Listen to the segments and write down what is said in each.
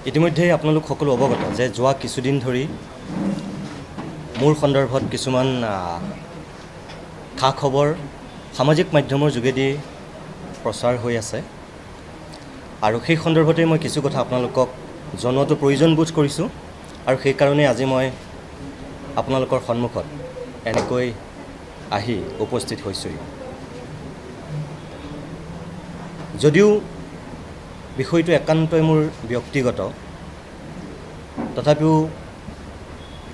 ইতিমধ্যে আপোনালোক সকলো অৱগত যে যোৱা কিছুদিন ধৰি মোৰ সন্দৰ্ভত কিছুমান খা খবৰ সামাজিক মাধ্যমৰ যোগেদি প্ৰচাৰ হৈ আছে আৰু সেই সন্দৰ্ভতে মই কিছু কথা আপোনালোকক জনোৱাটো প্ৰয়োজন বোধ কৰিছোঁ আৰু সেই কাৰণে আজি মই আপোনালোকৰ সন্মুখত এনেকৈ আহি উপস্থিত হৈছোঁ। যদিও বিষয়টো একান্তই মোৰ ব্যক্তিগত, তথাপিও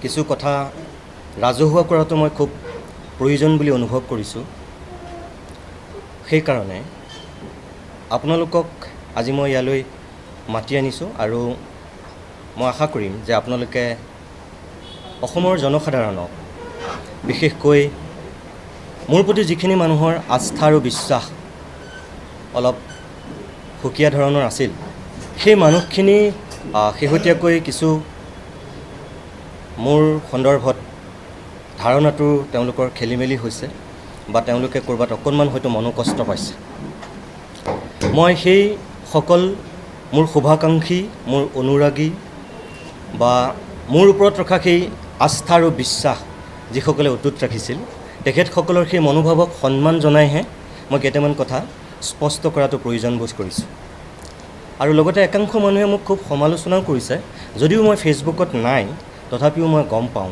কিছু কথা ৰাজহুৱা কৰাটো মই খুব প্ৰয়োজন বুলি অনুভৱ কৰিছোঁ। সেইকাৰণে আপোনালোকক আজি মই ইয়ালৈ মাতি আনিছোঁ আৰু মই আশা কৰিম যে আপোনালোকে অসমৰ জনসাধাৰণক, বিশেষকৈ মোৰ প্ৰতি যিখিনি মানুহৰ আস্থা আৰু বিশ্বাস অলপ সুকীয়া ধৰণৰ আছিল, সেই মানুহখিনি শেহতীয়াকৈ কিছু মোৰ সন্দৰ্ভত ধাৰণাটো তেওঁলোকৰ খেলি মেলি হৈছে বা তেওঁলোকে ক'ৰবাত অকণমান হয়তো মনোকষ্ট পাইছে। মই সেই সকল মোৰ শুভাকাংক্ষী, মোৰ অনুৰাগী বা মোৰ ওপৰত ৰখা সেই আস্থা আৰু বিশ্বাস যিসকলে অটুট ৰাখিছিল, তেখেতসকলৰ সেই মনোভাৱক সন্মান জনাইহে মই কেইটামান কথা স্পষ্ট কৰাটো প্ৰয়োজন বোধ কৰিছোঁ। আৰু লগতে একাংশ মানুহে মোক খুব সমালোচনাও কৰিছে। যদিও মই ফেচবুকত নাই, তথাপিও মই গম পাওঁ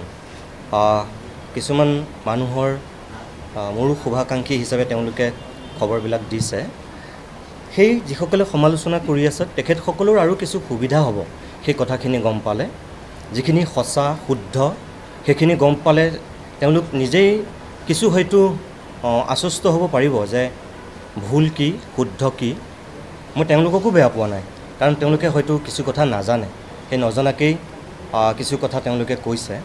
কিছুমান মানুহৰ মোৰো শুভাকাংক্ষী হিচাপে তেওঁলোকে খবৰবিলাক দিছে। সেই যিসকলে সমালোচনা কৰি আছে তেখেতসকলৰ আৰু কিছু সুবিধা হ'ব সেই কথাখিনি গম পালে। যিখিনি সঁচা শুদ্ধ সেইখিনি গম পালে তেওঁলোক নিজেই কিছু হয়তো আশ্বস্ত হ'ব পাৰিব যে ভুল কি শুদ্ধ কি। মই তেওঁলোককো বেয়া পোৱা নাই, কাৰণ তেওঁলোকে হয়তো কিছু কথা নাজানে, সেই নজনাকেই কিছু কথা তেওঁলোকে কৈছে।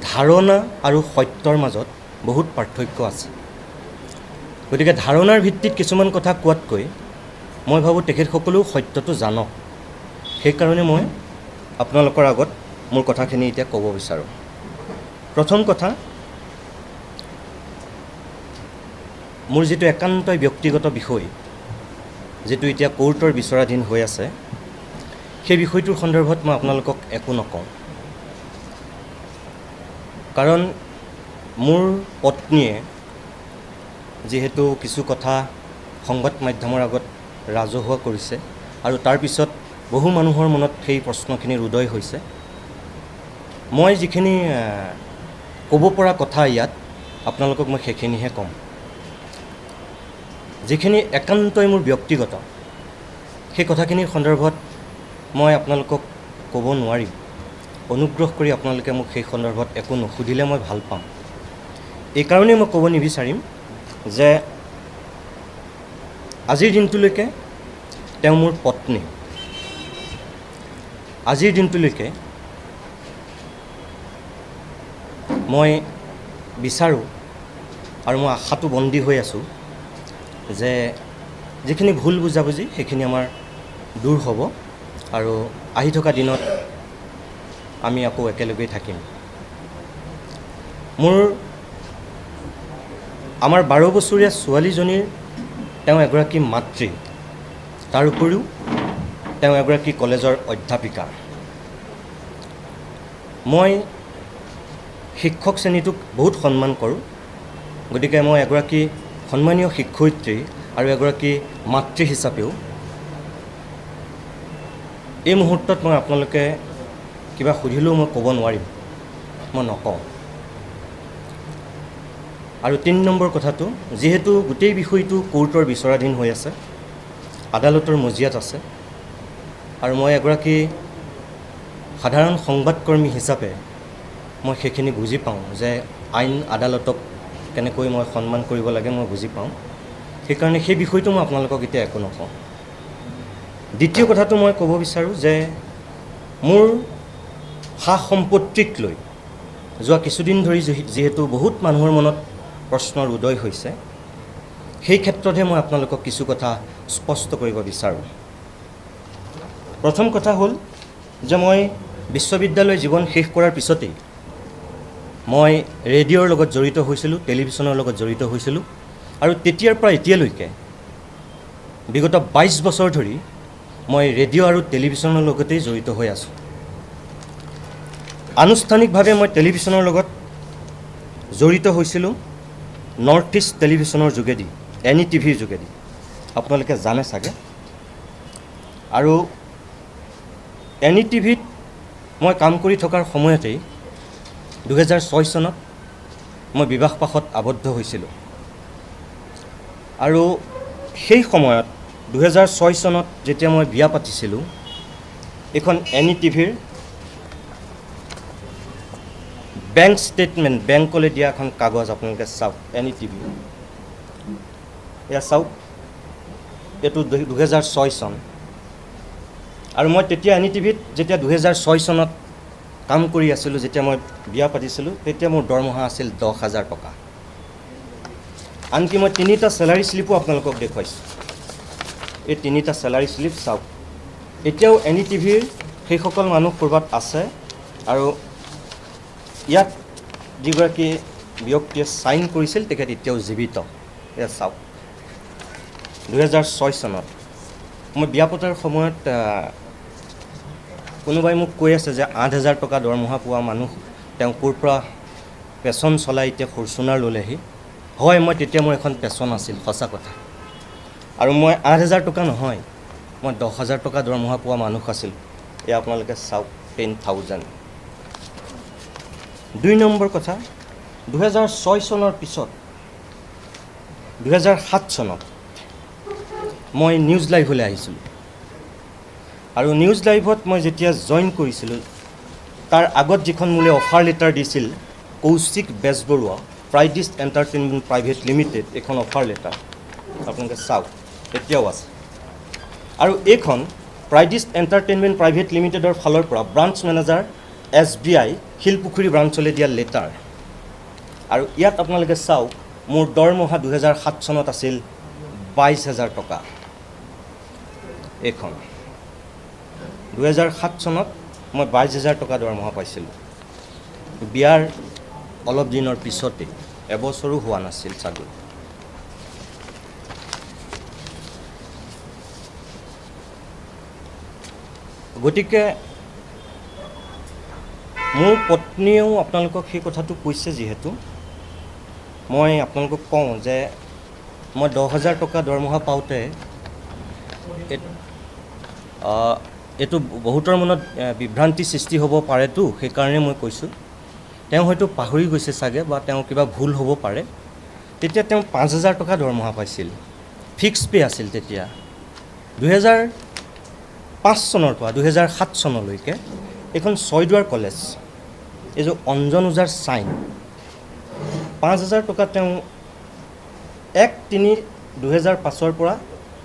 ধাৰণা আৰু সত্যৰ মাজত বহুত পাৰ্থক্য আছে। গতিকে ধাৰণাৰ ভিত্তিত কিছুমান কথা কোৱাতকৈ মই ভাবোঁ তেখেতসকলেও সত্যটো জানক। সেইকাৰণে মই আপোনালোকৰ আগত মোৰ কথাখিনি এতিয়া ক'ব বিচাৰোঁ। প্ৰথম কথা, মোৰ যিটো একান্তই ব্যক্তিগত বিষয়, যিটো এতিয়া কোৰ্টৰ বিচৰাধীন হৈ আছে, সেই বিষয়টোৰ সন্দৰ্ভত মই আপোনালোকক একো নকওঁ। কাৰণ মোৰ পত্নীয়ে যিহেতু কিছু কথা সংবাদ মাধ্যমৰ আগত ৰাজহুৱা কৰিছে আৰু তাৰপিছত বহু মানুহৰ মনত সেই প্ৰশ্নখিনিৰ উদয় হৈছে, মই যিখিনি ক'ব পৰা কথা ইয়াত আপোনালোকক মই সেইখিনিহে ক'ম। যিখিনি একান্তই মোৰ ব্যক্তিগত, সেই কথাখিনিৰ সন্দৰ্ভত মই আপোনালোকক ক'ব নোৱাৰিম। অনুগ্ৰহ কৰি আপোনালোকে মোক সেই সন্দৰ্ভত একো নুসুধিলে মই ভাল পাম। এইকাৰণেই মই ক'ব নিবিচাৰিম যে আজিৰ দিনটোলৈকে তেওঁ মোৰ পত্নী। আজিৰ দিনটোলৈকে মই বিচাৰোঁ আৰু মই আশাটো বন্দী হৈ আছোঁ যে যিখিনি ভুল বুজাবুজি সেইখিনি আমাৰ দূৰ হ'ব আৰু আহি থকা দিনত আমি আকৌ একেলগেই থাকিম। আমাৰ 12 বছৰীয়া ছোৱালীজনীৰ তেওঁ এগৰাকী মাতৃ, তাৰ উপৰিও তেওঁ এগৰাকী কলেজৰ অধ্যাপিকা। মই শিক্ষক শ্ৰেণীটোক বহুত সন্মান কৰোঁ। গতিকে মই এগৰাকী সন্মানীয় শিক্ষয়িত্ৰী আৰু এগৰাকী মাতৃ হিচাপেও এই মুহূৰ্তত মই আপোনালোকে কিবা সুধিলেও মই ক'ব নোৱাৰিম, মই নকওঁ। আৰু 3 নম্বৰ কথাটো, যিহেতু গোটেই বিষয়টো কোৰ্টৰ বিচৰাধীন হৈ আছে, আদালতৰ মজিয়াত আছে, আৰু মই এগৰাকী সাধাৰণ সংবাদকৰ্মী হিচাপে মই সেইখিনি বুজি পাওঁ যে আইন আদালতক কেনেকৈ মই সন্মান কৰিব লাগে মই বুজি পাওঁ। সেইকাৰণে সেই বিষয়টো মই আপোনালোকক এতিয়া একো নকওঁ। দ্বিতীয় কথাটো মই ক'ব বিচাৰোঁ যে মোৰ সা সম্পত্তিক লৈ যোৱা কিছুদিন ধৰি যিহেতু বহুত মানুহৰ মনত প্ৰশ্নৰ উদয় হৈছে, সেই ক্ষেত্ৰতহে মই আপোনালোকক কিছু কথা স্পষ্ট কৰিব বিচাৰোঁ। প্ৰথম কথা হ'ল যে মই বিশ্ববিদ্যালয় জীৱন শেষ কৰাৰ পিছতেই মই ৰেডিঅ'ৰ লগত জড়িত হৈছিলোঁ, টেলিভিশ্যনৰ লগত জড়িত হৈছিলোঁ আৰু তেতিয়াৰ পৰা এতিয়ালৈকে বিগত 22 বছৰ ধৰি মই ৰেডিঅ' আৰু টেলিভিশ্যনৰ লগতেই জড়িত হৈ আছোঁ। আনুষ্ঠানিকভাৱে মই টেলিভিশ্যনৰ লগত জড়িত হৈছিলোঁ নৰ্থ ইষ্ট টেলিভিশ্যনৰ যোগেদি, NETV-ৰ যোগেদি, আপোনালোকে জানে চাগে। আৰু NETV-ত মই কাম কৰি থকাৰ সময়তেই 2006 চনত মই বিবাহপাশত আবদ্ধ হৈছিলোঁ। আৰু সেই সময়ত 2006 চনত যেতিয়া মই বিয়া পাতিছিলোঁ, এখন NETV-ৰ বেংক ষ্টেটমেণ্ট, বেংকলৈ দিয়া এখন কাগজ আপোনালোকে চাওক, NETV এয়া চাওক, এইটো 2006 চন। আৰু মই তেতিয়া NETV-ত যেতিয়া 2006 চনত কাম কৰি আছিলোঁ, যেতিয়া মই বিয়া পাতিছিলোঁ, তেতিয়া মোৰ দৰমহা আছিল 10,000 টকা। আনকি মই 3টা চেলাৰী শ্লিপো আপোনালোকক দেখুৱাইছোঁ। এই 3টা চেলাৰী শ্লিপ চাওক। এতিয়াও NETV-ৰ সেইসকল মানুহ ক'ৰবাত আছে, আৰু ইয়াত যিগৰাকী ব্যক্তিয়ে ছাইন কৰিছিল তেখেত এতিয়াও জীৱিত। এয়া চাওক, 2006 চনত মই বিয়া পতাৰ সময়ত কোনোবাই মোক কৈ আছে যে 8,000 টকা দৰমহা পোৱা মানুহ তেওঁ ক'ৰ পৰা পেচন চলাই এতিয়া ফৰ্চুনাৰ ল'লেহি। হয়, মই তেতিয়া মোৰ এখন পেচন আছিল, সঁচা কথা। আৰু মই 8,000 টকা নহয়, মই 10,000 টকা দৰমহা পোৱা মানুহ আছিল। এয়া আপোনালোকে চাওক, 10,000। 2 নম্বৰ কথা, 2006 চনৰ পিছত 2007 চনত মই নিউজ লাইভলৈ আহিছিলোঁ। আৰু নিউজ লাইভত মই যেতিয়া জইন কৰিছিলোঁ, তাৰ আগত যিখন মোলৈ অফাৰ লেটাৰ দিছিল Kaushik Bezbaruah, pride east entertainment private limited, এইখন অফাৰ লেটাৰ আপোনালোকে চাওক, এতিয়াও আছে। আৰু এইখন প্ৰাইডিষ্ট এণ্টাৰটেইনমেণ্ট প্ৰাইভেট লিমিটেডৰ ফালৰ পৰা ব্ৰাঞ্চ মেনেজাৰ SBI শিলপুখুৰী ব্ৰাঞ্চলৈ দিয়া লেটাৰ। আৰু ইয়াত আপোনালোকে চাওক, মোৰ দৰমহা 2007 চনত আছিল 22,000 টকা। এইখন 2007 চনত মই 22,000 টকা দৰমহা পাইছিলোঁ। বিয়াৰ অলপ দিনৰ পিছতে, এবছৰো হোৱা নাছিল চাগৈ। গতিকে মোৰ পত্নীয়েও আপোনালোকক সেই কথাটো কৈছে, যিহেতু মই আপোনালোকক কওঁ যে মই 10,000 টকা দৰমহা পাওঁতে এইটো বহুতৰ মনত বিভ্ৰান্তি সৃষ্টি হ'ব পাৰেতো, সেইকাৰণে মই কৈছোঁ। তেওঁ হয়তো পাহৰি গৈছে চাগে, বা তেওঁ কিবা ভুল হ'ব পাৰে। তেতিয়া তেওঁ 5,000 টকা দৰমহা পাইছিল, ফিক্স পে' আছিল তেতিয়া। 2005 চনৰ পৰা 2007 চনলৈকে এইখন ছয়দুৱাৰ কলেজ, এই যে অঞ্জন ওজাৰ ছাইন, 5,000 টকা তেওঁ 1/3/2005 পৰা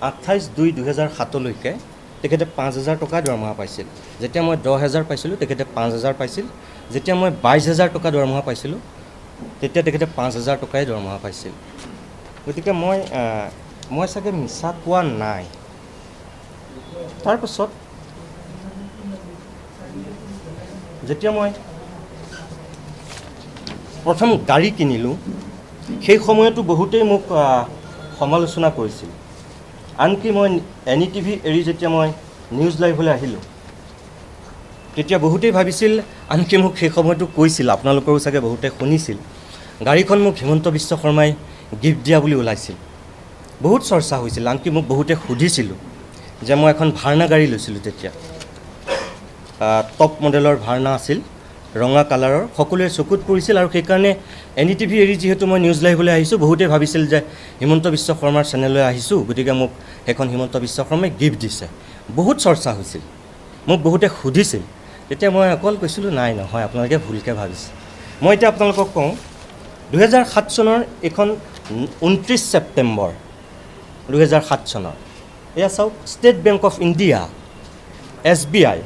28/2/2007লৈকে তেখেতে 5,000 টকা দৰমহা পাইছিল। যেতিয়া মই 10,000 পাইছিলোঁ, তেখেতে 5,000 পাইছিল। যেতিয়া মই 22,000 টকা দৰমহা পাইছিলোঁ, তেতিয়া তেখেতে 5,000 টকাই দৰমহা পাইছিল। গতিকে মই চাগে মিছা কোৱা নাই। তাৰপাছত যেতিয়া মই প্ৰথম গাড়ী কিনিলোঁ, সেই সময়তো বহুতেই মোক সমালোচনা কৰিছিল। আনকি মই NETV এৰি যেতিয়া মই নিউজ লাইভলৈ আহিলোঁ, তেতিয়া বহুতেই ভাবিছিল, আনকি মোক সেই সময়তো কৈছিল, আপোনালোকৰো চাগে বহুতে শুনিছিল, গাড়ীখন মোক হিমন্ত বিশ্ব শৰ্মাই গিফ্ট দিয়া বুলি ওলাইছিল। বহুত চৰ্চা হৈছিল। আনকি মোক বহুতে সুধিছিলোঁ যে মই এখন ভাৰ্না গাড়ী লৈছিলোঁ তেতিয়া, টপ মডেলৰ ভাৰ্না আছিল, ৰঙা কালাৰৰ, সকলোৱে চকুত পৰিছিল। আৰু সেইকাৰণে NETV এৰি যিহেতু মই নিউজ লাইভলৈ আহিছোঁ, বহুতেই ভাবিছিল যে হিমন্ত বিশ্ব শৰ্মাৰ চেনেললৈ আহিছোঁ, গতিকে মোক সেইখন হিমন্ত বিশ্ব শৰ্মাই গিফ্ট দিছে। বহুত চৰ্চা হৈছিল, মোক বহুতে সুধিছিল। তেতিয়া মই অকল কৈছিলোঁ, নাই নহয়, আপোনালোকে ভুলকৈ ভাবিছে। মই এতিয়া আপোনালোকক কওঁ, 2007 চনৰ এইখন 29 ছেপ্টেম্বৰ 2007 চনৰ, এয়া চাওক, state bank of India, SBI,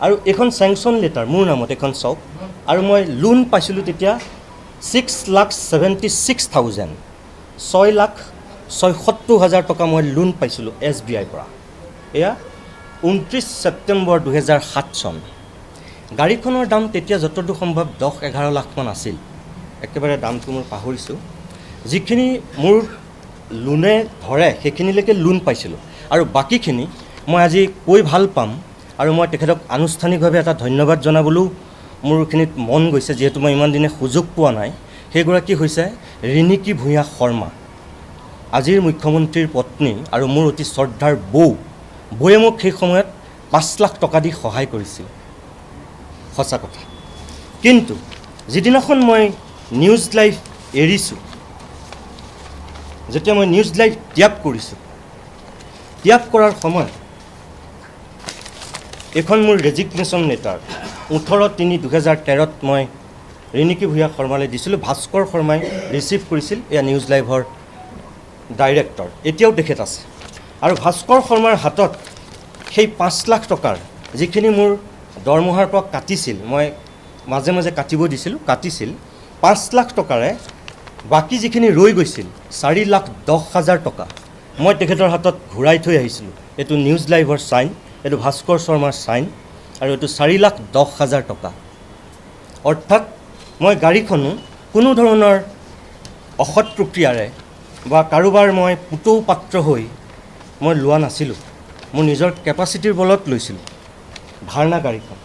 আৰু এইখন চেংচন লেটাৰ মোৰ নামত, এইখন চাওক। আৰু মই লোন পাইছিলোঁ তেতিয়া 6,76,000, 6,76,000 টকা মই লোন পাইছিলোঁ SBIৰ পৰা। এয়া 29 ছেপ্টেম্বৰ 2007 চন। গাড়ীখনৰ দাম তেতিয়া যতদূৰ সম্ভৱ 10-11 লাখমান আছিল, একেবাৰে দামটো মই পাহৰিছোঁ। যিখিনি মোৰ লোনে ধৰে সেইখিনিলৈকে লোন পাইছিলোঁ, আৰু বাকীখিনি মই আজি কৈ ভাল পাম আৰু মই তেখেতক আনুষ্ঠানিকভাৱে এটা ধন্যবাদ জনাবলৈও মোৰখিনিত মন গৈছে, যিহেতু মই ইমান দিনে সুযোগ পোৱা নাই। সেইগৰাকী হৈছে ৰিণিকী ভূঞা শৰ্মা, আজিৰ মুখ্যমন্ত্ৰীৰ পত্নী আৰু মোৰ অতি শ্ৰদ্ধাৰ বৌয়ে মোক সেই সময়ত 5 লাখ টকা দি সহায় কৰিছিল। সঁচা কথা। কিন্তু যিদিনাখন মই নিউজ লাইভ এৰিছোঁ, যেতিয়া মই নিউজ লাইভ ত্যাগ কৰিছোঁ, ত্যাগ কৰাৰ সময়ত এখন মোৰ ৰেজিগনেশ্যন লেটাৰ 18/3/2013 মই ৰিণিকী ভূঞা শৰ্মালৈ দিছিলোঁ। ভাস্কৰ শৰ্মাই ৰিচিভ কৰিছিল, এয়া নিউজ লাইভৰ ডাইৰেক্টৰ, এতিয়াও তেখেত আছে। আৰু ভাস্কৰ শৰ্মাৰ হাতত সেই 5 লাখ টকাৰ যিখিনি মোৰ দৰমহাৰ পৰা কাটিছিল, মই মাজে মাজে কাটিব দিছিলোঁ, কাটিছিল 5 লাখ টকাৰে বাকী যিখিনি ৰৈ গৈছিল 4,10,000 টকা মই তেখেতৰ হাতত ঘূৰাই থৈ আহিছিলোঁ। এইটো নিউজ লাইভৰ চাইন, এইটো ভাস্কৰ শৰ্মাৰ চাইন, আৰু এইটো 4,10,000 টকা। অৰ্থাৎ মই গাড়ীখনো কোনো ধৰণৰ অসৎ প্ৰক্ৰিয়াৰে বা কাৰোবাৰ মই পুতৌ পাত্ৰ হৈ মই লোৱা নাছিলোঁ, মোৰ নিজৰ কেপাচিটিৰ বলত লৈছিলোঁ ভাৰ্না গাড়ীখন।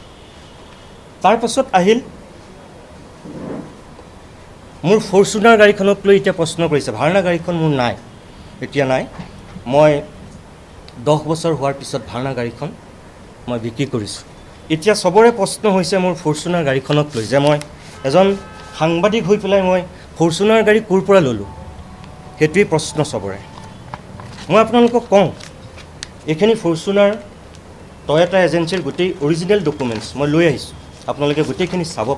তাৰপাছত আহিল মোৰ ফৰ্চুনাৰ গাড়ীখনক লৈ এতিয়া প্ৰশ্ন কৰিছে। ভাৰ্না গাড়ীখন মোৰ নাই, এতিয়া নাই। মই 10 বছৰ হোৱাৰ পিছত ভাৰ্না গাড়ীখন মই বিক্ৰী কৰিছোঁ। এতিয়া চবৰে প্ৰশ্ন হৈছে মোৰ ফৰ্চুনাৰ গাড়ীখনক লৈ, যে মই এজন সাংবাদিক হৈ পেলাই মই ফৰ্চুনাৰ গাড়ী ক'ৰ পৰা ল'লোঁ, সেইটোৱেই প্ৰশ্ন চবৰে। মই আপোনালোকক কওঁ, এইখিনি ফৰ্চুনাৰ টয়োটা এজেঞ্চিৰ গোটেই অৰিজিনেল ডকুমেণ্টছ মই লৈ আহিছোঁ। আপোনালোকে গোটেইখিনি চাব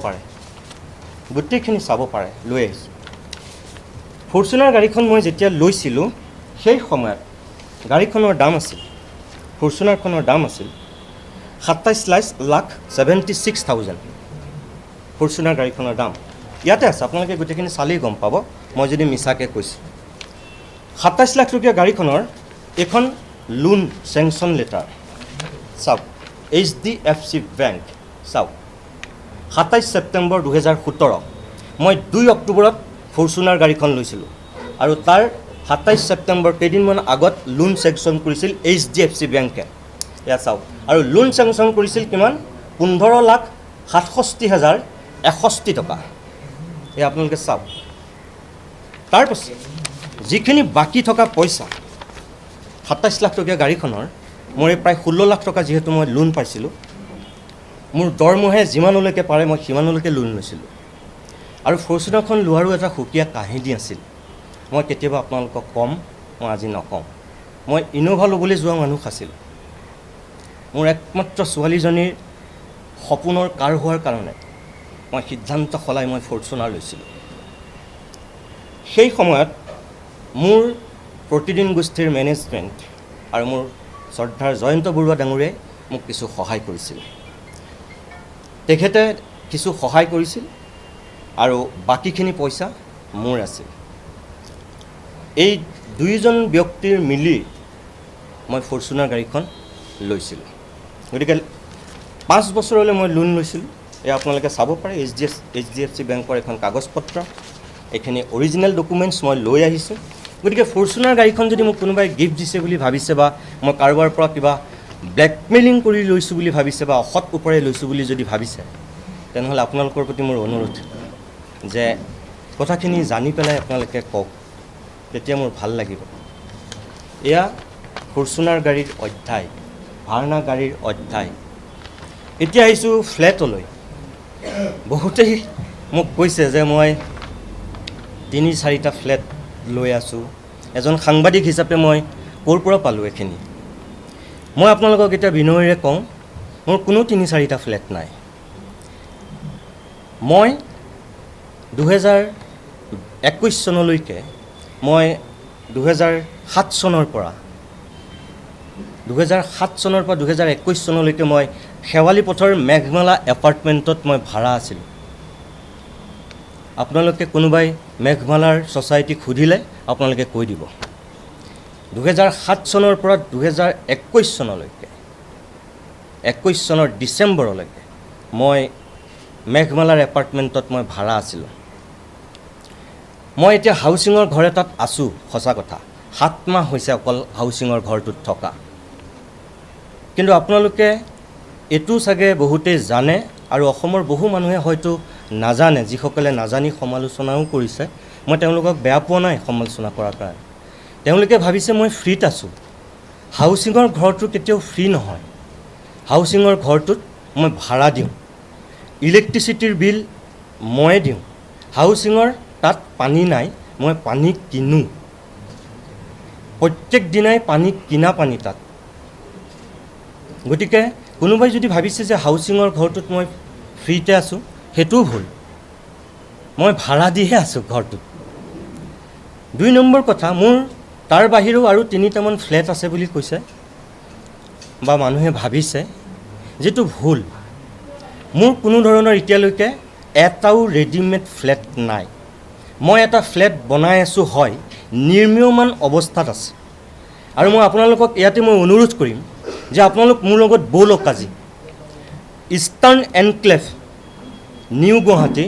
পাৰে, লৈ আহিছোঁ। ফৰ্চুনাৰ গাড়ীখন মই যেতিয়া লৈছিলোঁ, সেই সময়ত গাড়ীখনৰ দাম আছিল, ফৰ্চুনাৰখনৰ দাম আছিল 27,76,000। ফৰ্চুনাৰ গাড়ীখনৰ দাম ইয়াতে আছে, আপোনালোকে গোটেইখিনি চালেই গম পাব মই যদি মিছাকৈ কৈছোঁ। 27 লাখ টকীয়া গাড়ীখনৰ এখন লোন চেংচন লেটাৰ চাওক, HDFC বেংক চাওক, 27 ছেপ্টেম্বৰ 2017। মই 2 অক্টোবৰত ফৰ্চুনাৰ গাড়ীখন লৈছিলোঁ, আৰু তাৰ 27 ছেপ্টেম্বৰ কেইদিনমান আগত লোন চেংচন কৰিছিল HDFC বেংকে। এয়া চাওক, আৰু লোন চেংচন কৰিছিল কিমান? 15,67,061 টকা। এয়া আপোনালোকে চাওক। তাৰপাছত যিখিনি বাকী থকা পইচা 27 লাখ টকীয়া গাড়ীখনৰ, মোৰ প্ৰায় 16 লাখ টকা যিহেতু মই লোন পাইছিলোঁ, মোৰ দৰমহাই যিমানলৈকে পাৰে মই সিমানলৈকে লোন লৈছিলোঁ। আৰু ফৰ্চুনাৰখন লোৱাৰো এটা সুকীয়া কাহিনী আছিল, মই কেতিয়াবা আপোনালোকক ক'ম, মই আজি নকওঁ। মই ইন'ভা ল'বলৈ যোৱা মানুহ আছিলোঁ। মোৰ একমাত্ৰ ছোৱালীজনীৰ সপোনৰ কাৰ হোৱাৰ কাৰণে মই সিদ্ধান্ত সলাই মই ফৰ্চুনাৰ লৈছিলোঁ। সেই সময়ত মোৰ প্ৰতিদিন গোষ্ঠীৰ মেনেজমেণ্ট আৰু মোৰ শ্ৰদ্ধাৰ জয়ন্ত বৰুৱা ডাঙৰে মোক কিছু সহায় কৰিছিল। তেখেতে কিছু সহায় কৰিছিল আৰু বাকীখিনি পইচা মোৰ আছিল। এই দুয়োজন ব্যক্তিৰ মিলি মই ফৰ্চুনাৰ গাড়ীখন লৈছিলোঁ। গতিকে 5 বছৰলৈ মই লোন লৈছিলোঁ। এয়া আপোনালোকে চাব পাৰে, HDFC বেংকৰ এখন কাগজ পত্ৰ, এইখিনি অৰিজিনেল ডকুমেণ্টছ মই লৈ আহিছোঁ। গতিকে ফৰ্চুনাৰ গাড়ীখন যদি মোক কোনোবাই গিফ্ট দিছে বুলি ভাবিছে, বা মই কাৰোবাৰ পৰা কিবা ব্লেকমেইলিং কৰি লৈছোঁ বুলি ভাবিছে, বা অসৎ ওপৰে লৈছোঁ বুলি যদি ভাবিছে, তেনেহ'লে আপোনালোকৰ প্ৰতি মোৰ অনুৰোধ যে কথাখিনি জানি পেলাই আপোনালোকে কওক, তেতিয়া মোৰ ভাল লাগিব। এয়া ফৰ্চুনাৰ গাড়ীৰ অধ্যায়, ভাৰ্না গাড়ীৰ অধ্যায়। এতিয়া আহিছোঁ ফ্লেটলৈ। বহুতেই মোক কৈছে যে মই 3-4টা ফ্লেট লৈ আছোঁ। এজন সাংবাদিক হিচাপে মই ক'ৰ পৰা পালোঁ এইখিনি? মই আপোনালোকক এতিয়া বিনয়েৰে কওঁ, মোৰ কোনো 3-4টা ফ্লেট নাই। মই 2021 চনলৈকে, মই 2007 চনৰ পৰা 2021 চনলৈকে মই শেৱালি পথৰ মেঘমালা এপাৰ্টমেণ্টত মই ভাড়া আছিলোঁ। আপোনালোকে কোনোবাই মেঘমালাৰ ছ'চাইটিক সুধিলে আপোনালোকে কৈ দিব। 2007 চনৰ পৰা 2021 চনলৈকে, 21 চনৰ ডিচেম্বৰলৈকে মই মেঘমালাৰ এপাৰ্টমেণ্টত মই ভাড়া আছিলোঁ। মই এতিয়া হাউচিঙৰ ঘৰ এটাত আছোঁ, সঁচা কথা। 7 মাহ হৈছে অকল হাউচিঙৰ ঘৰটোত থকা। কিন্তু আপোনালোকে এইটো চাগে বহুতেই জানে আৰু অসমৰ বহু মানুহে হয়তো নাজানে, যিসকলে নাজানি সমালোচনাও কৰিছে। মই তেওঁলোকক বেয়া পোৱা নাই সমালোচনা কৰাৰ কাৰণে। তেওঁলোকে ভাবিছে মই ফ্ৰীত আছোঁ। হাউচিঙৰ ঘৰটো কেতিয়াও ফ্ৰী নহয়। হাউচিঙৰ ঘৰটোত মই ভাড়া দিওঁ, ইলেক্ট্ৰিচিটিৰ বিল মই দিওঁ। হাউচিঙৰ তাত পানী নাই, মই পানী কিনো। প্ৰত্যেক দিনাই পানী কিনা পানী তাত। গতিকে কোনোবাই যদি ভাবিছে যে হাউচিঙৰ ঘৰটোত মই ফ্ৰীতে আছোঁ, সেইটোও ভুল। মই ভাড়া দিহে আছোঁ ঘৰটোত। 2 নম্বৰ কথা, মোৰ তাৰ বাহিৰেও আৰু 3টামান ফ্লেট আছে বুলি কৈছে বা মানুহে ভাবিছে, যিটো ভুল। মোৰ কোনো ধৰণৰ এতিয়ালৈকে এটাও ৰেডিমেড ফ্লেট নাই। মই এটা ফ্লেট বনাই আছোঁ, হয় নিৰ্মীয়মান অৱস্থাত আছে। আৰু মই আপোনালোকক ইয়াতে মই অনুৰোধ কৰিম যে আপোনালোক মোৰ লগত ব'লক আজি eastern enclave new Guwahati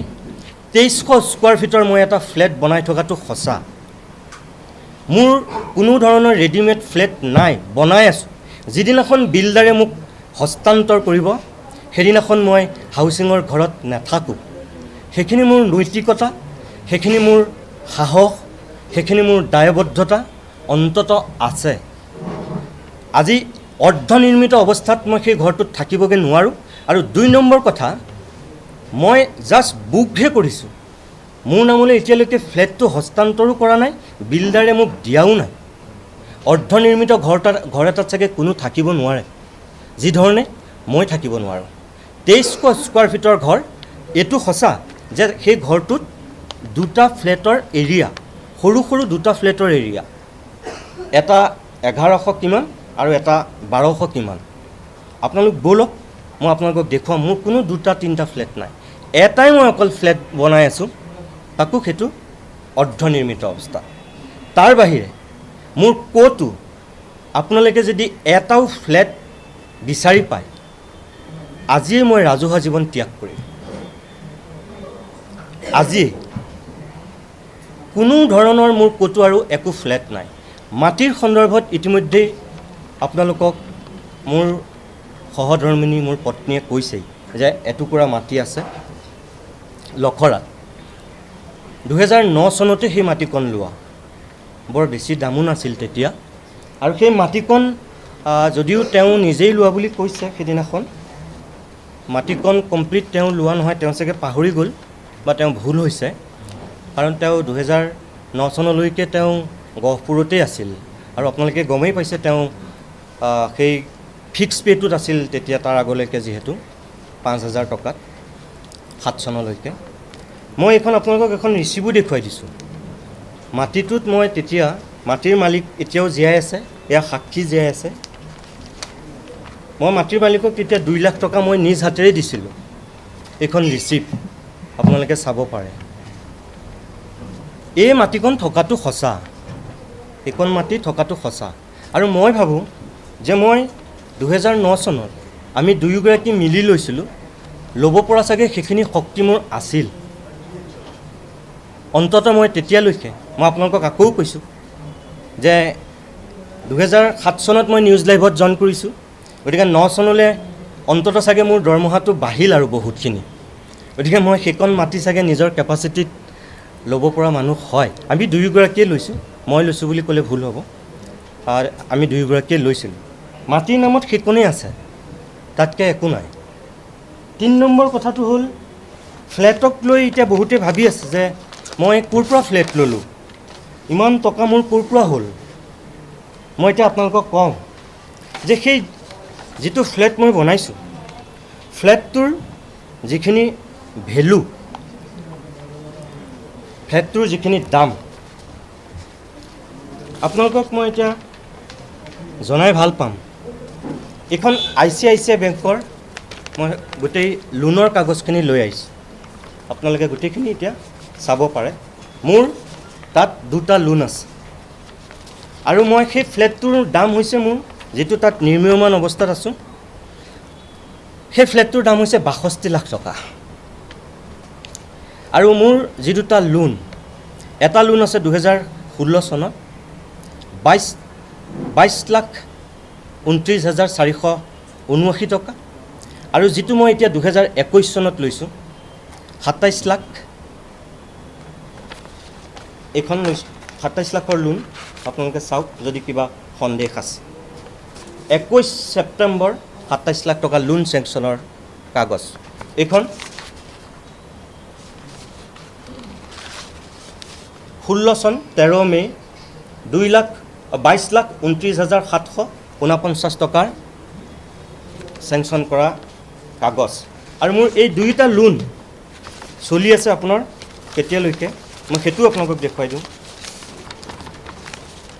2300 square ফিটৰ মই এটা ফ্লেট বনাই থকাটো সঁচা। মোৰ কোনো ধৰণৰ ৰেডিমেড ফ্লেট নাই, বনাই আছোঁ। যিদিনাখন বিল্ডাৰে মোক হস্তান্তৰ কৰিব, সেইদিনাখন মই হাউচিঙৰ ঘৰত নাথাকোঁ। সেইখিনি মোৰ নৈতিকতা, সেইখিনি মোৰ সাহস, সেইখিনি মোৰ দায়বদ্ধতা অন্তত আছে। আজি অৰ্ধনিৰ্মিত অৱস্থাত মই সেই ঘৰটোত থাকিবগৈ নোৱাৰোঁ। আৰু 2 নম্বৰ কথা, মই জাষ্ট বুকহে কৰিছোঁ। মোৰ নামলৈ এতিয়ালৈকে ফ্লেটটো হস্তান্তৰো কৰা নাই, বিল্ডাৰে মোক দিয়াও নাই। অৰ্ধনিৰ্মিত ঘৰ এটাত চাগে কোনো থাকিব নোৱাৰে, যিধৰণে মই থাকিব নোৱাৰোঁ। 2300 স্কোৱাৰ ফিটৰ ঘৰ, এইটো সঁচা যে সেই ঘৰটোত 2টা ফ্লেটৰ এৰিয়া, সৰু সৰু 2টা ফ্লেটৰ এৰিয়া, এটা 1100 কিমান আৰু এটা 1200 কিমান। আপোনালোক ব'লক, মই আপোনালোকক দেখুৱাম। মোৰ কোনো 2টা 3টা ফ্লেট নাই, এটাই মই অকল ফ্লেট বনাই আছোঁ, তাকো সেইটো অৰ্ধনিৰ্মিত অৱস্থা। তাৰ বাহিৰে মোৰ ক'তো আপোনালোকে যদি এটাও ফ্লেট বিচাৰি পায়, আজিয়ে মই ৰাজহুৱা জীৱন ত্যাগ কৰিম। আজিয়ে কোনো ধৰণৰ মোৰ ক'তো আৰু একো ফ্লেট নাই। মাটিৰ সন্দৰ্ভত ইতিমধ্যেই আপোনালোকক মোৰ সহধৰ্মিনী, মোৰ পত্নীয়ে কৈছেই যে এটুকুৰা মাটি আছে লখৰাত। 2009 চনতে সেই মাটিকণ লোৱা, বৰ বেছি দামো নাছিল তেতিয়া। আৰু সেই মাটিকণ যদিও তেওঁ নিজেই লোৱা বুলি কৈছে, সেইদিনাখন মাটিকণ কমপ্লিট তেওঁ লোৱা নহয়, তেওঁ চাগে পাহৰি গ'ল বা তেওঁ ভুল হৈছে। কাৰণ তেওঁ 2009 চনলৈকে তেওঁ গহপুৰতেই আছিল। আৰু আপোনালোকে গমেই পাইছে, তেওঁ সেই ফিক্স পে'টোত আছিল তেতিয়া, তাৰ আগলৈকে যিহেতু 5,000 টকাত 7 চনলৈকে। মই এইখন আপোনালোকক এখন ৰিচিভো দেখুৱাই দিছোঁ। মাটিটোত মই তেতিয়া, মাটিৰ মালিক এতিয়াও জীয়াই আছে, এয়া সাক্ষী জীয়াই আছে। মই মাটিৰ মালিকক তেতিয়া 2 লাখ টকা মই নিজ হাতেৰে দিছিলোঁ। এইখন ৰিচিপ্ট আপোনালোকে চাব পাৰে। এই মাটিকণ থকাটো সঁচা, এইকণ মাটি থকাটো সঁচা। আৰু মই ভাবোঁ যে মই 2009 চনত আমি দুয়োগৰাকী মিলি লৈছিলোঁ, ল'ব পৰা চাগে সেইখিনি শক্তি মোৰ আছিল। অন্ততঃ মই তেতিয়ালৈকে, মই আপোনালোকক আকৌ কৈছোঁ যে 2007 চনত মই নিউজ লাইভত জইন কৰিছোঁ। গতিকে 9 চনলৈ অন্ততঃ চাগে মোৰ দৰমহাটো বাঢ়িল আৰু বহুতখিনি। গতিকে মই সেইকণ মাটি চাগে নিজৰ কেপাচিটিত ল'ব পৰা মানুহ হয়। আমি দুয়োগৰাকীয়ে লৈছোঁ, মই লৈছোঁ বুলি ক'লে ভুল হ'ব। আমি দুয়োগৰাকীয়ে লৈছিলোঁ। মাটিৰ নামত সেইকণেই আছে, তাতকৈ একো নাই। 3 নম্বৰ কথাটো হ'ল, ফ্লেটক লৈ এতিয়া বহুতে ভাবি আছে যে মই ক'ৰ পৰা ফ্লেট ল'লোঁ, ইমান টকা মোৰ ক'ৰ পৰা হ'ল। মই এতিয়া আপোনালোকক কওঁ যে সেই যিটো ফ্লেট মই বনাইছোঁ, ফ্লেটটোৰ যিখিনি ভেলু, ফ্লেটটোৰ যিখিনি দাম, আপোনালোকক মই এতিয়া জনাই ভাল পাম। এইখন ICICI বেংকৰ মই গোটেই লোনৰ কাগজখিনি লৈ আহিছোঁ। আপোনালোকে গোটেইখিনি এতিয়া চাব পাৰে। মোৰ তাত 2টা লোন আছে। আৰু মই সেই ফ্লেটটোৰ দাম হৈছে, মোৰ যিটো তাত নিৰ্মীয়মান অৱস্থাত আছোঁ, সেই ফ্লেটটোৰ দাম হৈছে 62 লাখ টকা। আৰু মোৰ যি 2টা লোন, এটা লোন আছে 2016 চনত 22,29,400 79 টকা আৰু যিটো মই এতিয়া 2021 চনত লৈছোঁ 27 লাখ এখন লৈছোঁ 27 লাখৰ লোন আপোনালোকে চাওক যদি কিবা সন্দেহ আছে 21 ছেপ্টেম্বৰ 27 লাখ টকা লোন চেংচনৰ কাগজ এইখন 16 চন 13 মে 22,29,29,749 টকাৰ চেংচন কৰা কাগজ আৰু মোৰ এই দুইটা লোন চলি আছে আপোনাৰ কেতিয়ালৈকে মই সেইটো আপোনালোকক দেখুৱাই দিওঁ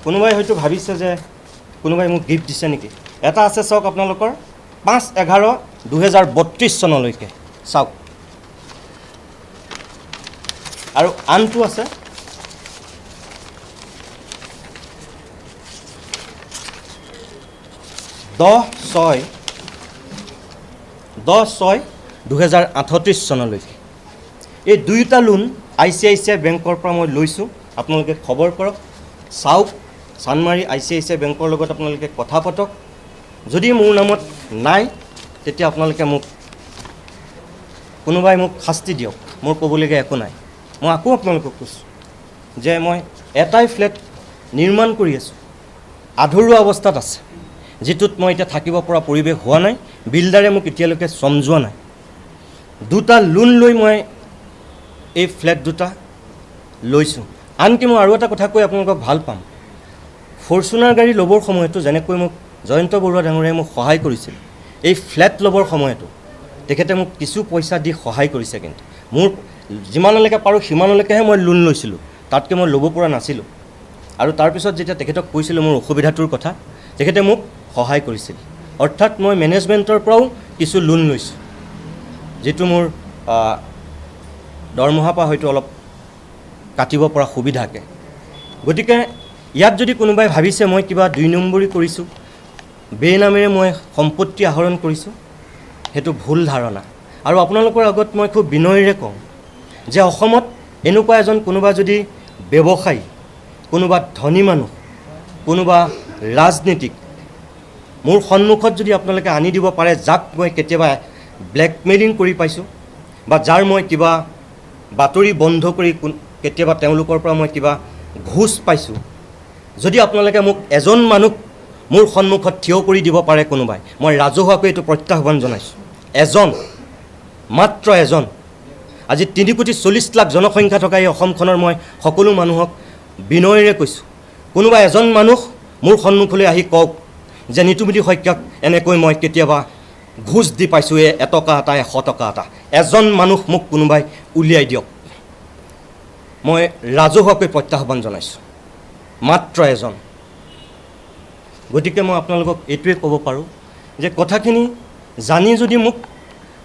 কোনোবাই হয়তো ভাবিছে যে কোনোবাই মোক গিফ্ট দিছে নেকি এটা আছে চাওক আপোনালোকৰ 5/11/2032 চনলৈকে চাওক আৰু আনটো আছে 10/6/2038 চনলৈকে এই দুইটা লোন ICICI বেংকৰ পৰা মই লৈছোঁ আপোনালোকে খবৰ কৰক চাওক চানমাৰী ICICI বেংকৰ লগত আপোনালোকে কথা পাতক যদি মোৰ নামত নাই তেতিয়া আপোনালোকে মোক কোনোবাই মোক শাস্তি দিয়ক মোৰ ক'বলগীয়া একো নাই মই আকৌ আপোনালোকক কৈছোঁ যে মই এটাই ফ্লেট নিৰ্মাণ কৰি আছোঁ আধৰুৱা অৱস্থাত আছে যিটোত মই এতিয়া থাকিব পৰা পৰিৱেশ হোৱা নাই বিল্ডাৰে মোক এতিয়ালৈকে সমজোৱা নাই দুটা লোন লৈ মই এই ফ্লেট দুটা লৈছোঁ আনকি মই আৰু এটা কথা কৈ আপোনালোকক ভাল পাম ফৰচুনাৰ গাড়ী ল'বৰ সময়তো যেনেকৈ মোক জয়ন্ত বৰুৱা ডাঙৰীয়াই মোক সহায় কৰিছিল এই ফ্লেট ল'বৰ সময়তো তেখেতে মোক কিছু পইচা দি সহায় কৰিছে কিন্তু মোৰ যিমানলৈকে পাৰোঁ সিমানলৈকেহে মই লোন লৈছিলোঁ তাতকৈ মই ল'ব পৰা নাছিলোঁ আৰু তাৰপিছত যেতিয়া তেখেতক কৈছিলোঁ মোৰ অসুবিধাটোৰ কথা তেখেতে মোক সহায় কৰিছিল অৰ্থাৎ মই মেনেজমেণ্টৰ পৰাও কিছু লোন লৈছোঁ যিটো মোৰ দৰমহা পৰা হয়তো অলপ কাটিব পৰা সুবিধাকে গতিকে ইয়াত যদি কোনোবাই ভাবিছে মই কিবা 2 নম্বৰী কৰিছোঁ বেনামেৰে মই সম্পত্তি আহৰণ কৰিছোঁ সেইটো ভুল ধাৰণা আৰু আপোনালোকৰ আগত মই খুব বিনয়েৰে কওঁ যে অসমত এনেকুৱা এজন কোনোবা যদি ব্যৱসায়ী কোনোবা ধনী মানুহ কোনোবা ৰাজনীতিক মোৰ সন্মুখত যদি আপোনালোকে আনি দিব পাৰে যাক মই কেতিয়াবা ব্লেকমেইলিং কৰি পাইছোঁ বা যাৰ মই কিবা বাতৰি বন্ধ কৰি কেতিয়াবা তেওঁলোকৰ পৰা মই কিবা ঘুষ পাইছোঁ যদি আপোনালোকে মোক এজন মানুহ মোৰ সন্মুখত থিয় কৰি দিব পাৰে কোনোবাই মই ৰাজহুৱাকৈ এইটো প্ৰত্যাহ্বান জনাইছোঁ এজন মাত্ৰ এজন আজি 3,40 লাখ জনসংখ্যা থকা এই অসমখনৰ মই সকলো মানুহক বিনয়েৰে কৈছোঁ কোনোবা এজন মানুহ মোৰ সন্মুখলৈ আহি কওক যে নিতুমতি শইকীয়াক এনেকৈ মই কেতিয়াবা ঘুষ দি পাইছোঁ 1 টকা এটা 100 টকা এটা এজন মানুহ মোক কোনোবাই উলিয়াই দিয়ক মই ৰাজহুৱাকৈ প্ৰত্যাহ্বান জনাইছোঁ মাত্ৰ এজন গতিকে মই আপোনালোকক এইটোৱে ক'ব পাৰোঁ যে কথাখিনি জানি যদি মোক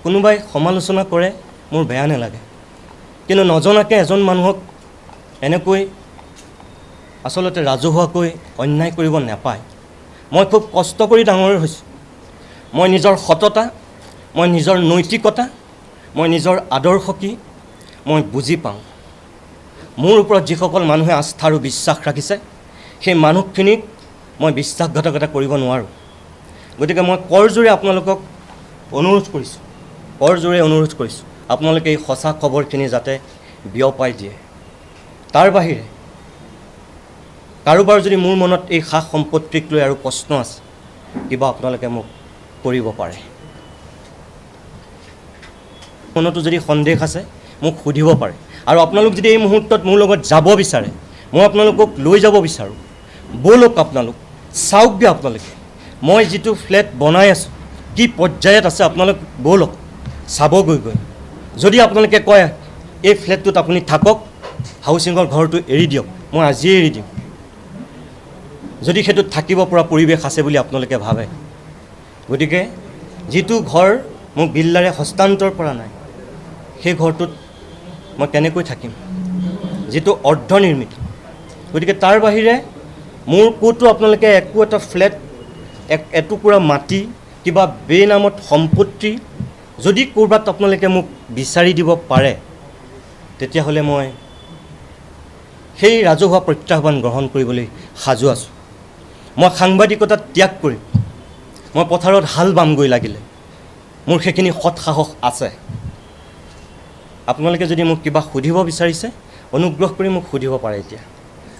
কোনোবাই সমালোচনা কৰে মোৰ বেয়া নালাগে কিন্তু নজনাকৈ এজন মানুহক এনেকৈ আচলতে ৰাজহুৱাকৈ অন্যায় কৰিব নাপায় মই খুব কষ্ট কৰি ডাঙৰ হৈছোঁ মই নিজৰ সততা মই নিজৰ নৈতিকতা মই নিজৰ আদৰ্শ কি মই বুজি পাওঁ মোৰ ওপৰত যিসকল মানুহে আস্থা আৰু বিশ্বাস ৰাখিছে সেই মানুহখিনিক মই বিশ্বাসঘাতকতা কৰিব নোৱাৰোঁ গতিকে মই কৰজোৰে আপোনালোকক অনুৰোধ কৰিছোঁ আপোনালোকে এই সঁচা খবৰখিনি যাতে বিয়পাই দিয়ে তাৰ বাহিৰে কাৰোবাৰ যদি মোৰ মনত এই সা সম্পত্তিক লৈ আৰু প্ৰশ্ন আছে কিবা আপোনালোকে মোক কৰিব পাৰে মনতো যদি সন্দেহ আছে মোক সুধিব পাৰে আৰু আপোনালোক যদি এই মুহূৰ্তত মোৰ লগত যাব বিচাৰে মই আপোনালোকক লৈ যাব বিচাৰোঁ বলক আপোনালোক চাওকগৈ আপোনালোকে মই যিটো ফ্লেট বনাই আছোঁ কি পৰ্যায়ত আছে আপোনালোক বলক চাবগৈ যদি আপোনালোকে কয় এই ফ্লেটটোত আপুনি থাকক হাউচিঙৰ ঘৰটো এৰি দিয়ক মই আজিয়ে এৰি দিম যদি সেইটোত থাকিব পৰা পৰিৱেশ আছে বুলি আপোনালোকে ভাবে গতিকে যিটো ঘৰ মোক বিল্ডাৰে হস্তান্তৰ কৰা নাই সেই ঘৰটোত মই কেনেকৈ থাকিম যিটো অৰ্ধনিৰ্মিত গতিকে তাৰ বাহিৰে মোৰ ক'তো আপোনালোকে একো এটা ফ্লেট এটুকুৰা মাটি কিবা বেনামত সম্পত্তি যদি ক'ৰবাত আপোনালোকে মোক বিচাৰি দিব পাৰে তেতিয়াহ'লে মই সেই ৰাজহুৱা প্ৰত্যাহ্বান গ্ৰহণ কৰিবলৈ সাজু আছোঁ মই সাংবাদিকতা ত্যাগ কৰিম মই পথাৰত হাল বামগৈ লাগিলে, মোৰ সেইখিনি সৎ সাহস আছে। আপোনালোকে যদি মোক কিবা সুধিব বিচাৰিছে অনুগ্ৰহ কৰি মোক সুধিব পাৰে এতিয়া,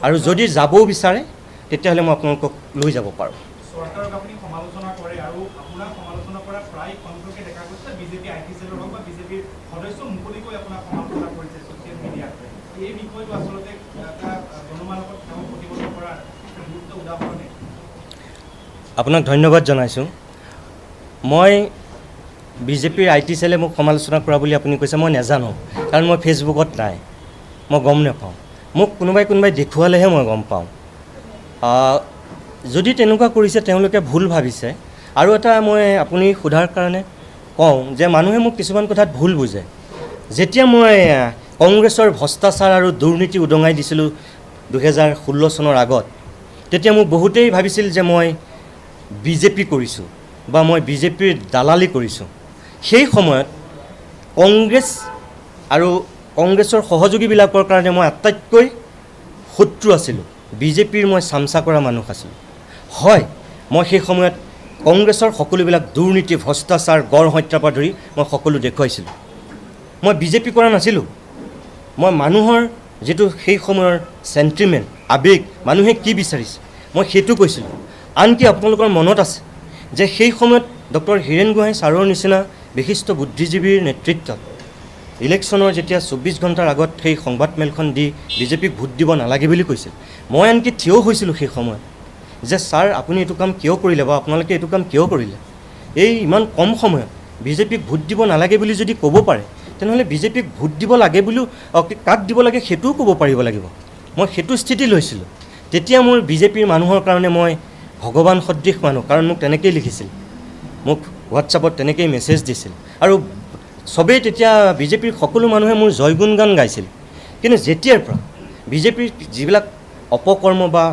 আৰু যদি যাবও বিচাৰে তেতিয়াহ'লে মই আপোনালোকক লৈ যাব পাৰোঁ। চৰকাৰক আপুনি সমালোচনা কৰে আৰু আপোনাৰ সমালোচনা কৰা প্ৰায় সংখ্যকে দেখা গৈছে বিজেপি আই টি চেলৰ হওক বা বিজেপিৰ সদস্য মুকলিকৈ আপোনাক সমালোচনা কৰিছে ছ'চিয়েল মিডিয়াত। এই বিষয়টো আচলতে এটা জনমানসত তেওঁ প্ৰতিবদ্ধ কৰাৰ গুৰুত্ব উদাহৰণে। আপোনাক ধন্যবাদ জনাইছোঁ। মই বিজেপিৰ আই টি চেলে মোক সমালোচনা কৰা বুলি আপুনি কৈছে, মই নাজানো, কাৰণ মই ফেচবুকত নাই, মই গম নাপাওঁ। মোক কোনোবাই দেখুৱালেহে মই গম পাওঁ। যদি তেনেকুৱা কৰিছে তেওঁলোকে ভুল ভাবিছে। আৰু এটা মই আপুনি সোধাৰ কাৰণে কওঁ যে মানুহে মোক কিছুমান কথাত ভুল বুজে। যেতিয়া মই কংগ্ৰেছৰ ভ্ৰষ্টাচাৰ আৰু দুৰ্নীতি উদঙাই দিছিলোঁ 2016 চনৰ আগত, তেতিয়া মোক বহুতেই ভাবিছিল যে মই বিজেপি কৰিছোঁ বা মই বিজেপিৰ দালালি কৰিছোঁ। সেই সময়ত কংগ্ৰেছ আৰু কংগ্ৰেছৰ সহযোগীবিলাকৰ কাৰণে মই আটাইতকৈ শত্ৰু আছিলোঁ। বিজেপিৰ মই চামচা কৰা মানুহ আছিলোঁ। হয়, মই সেই সময়ত কংগ্ৰেছৰ সকলোবিলাক দুৰ্নীতি, ভ্ৰষ্টাচাৰ, গড় হত্যাৰ পৰা ধৰি মই সকলো দেখুৱাইছিলোঁ। মই বিজেপি কৰা নাছিলোঁ। মই মানুহৰ যিটো সেই সময়ৰ চেণ্টিমেণ্ট, আৱেগ, মানুহে কি বিচাৰিছে মই সেইটো কৈছিলোঁ। আনকি আপোনালোকৰ মনত আছে যে সেই সময়ত ডক্টৰ হীৰেণ গোহাঁই ছাৰৰ নিচিনা বিশিষ্ট বুদ্ধিজীৱীৰ নেতৃত্বত ইলেকশ্যনৰ যেতিয়া 24 ঘণ্টাৰ আগত সেই সংবাদমেলখন দি বিজেপিক ভোট দিব নালাগে বুলি কৈছিল, মই আনকি থিয় হৈছিলোঁ সেই সময়ত যে ছাৰ আপুনি এইটো কাম কিয় কৰিলে বা আপোনালোকে এইটো কাম কিয় কৰিলে? এই ইমান কম সময়ত বিজেপিক ভোট দিব নালাগে বুলি যদি ক'ব পাৰে তেনেহ'লে বিজেপিক ভোট দিব লাগে বুলিও কাক দিব লাগে সেইটোও ক'ব পাৰিব লাগিব। মই সেইটো স্থিতি লৈছিলোঁ। তেতিয়া মোৰ বিজেপিৰ মানুহৰ কাৰণে মই ভগৱান সদৃশ মানুহ, কাৰণ মোক তেনেকেই লিখিছিল, মোক হোৱাটছআপত তেনেকেই মেছেজ দিছিল, আৰু চবেই তেতিয়া বিজেপিৰ সকলো মানুহে মোৰ জয়গুণ গান গাইছিল। কিন্তু যেতিয়াৰ পৰা বিজেপিৰ যিবিলাক অপকৰ্ম বা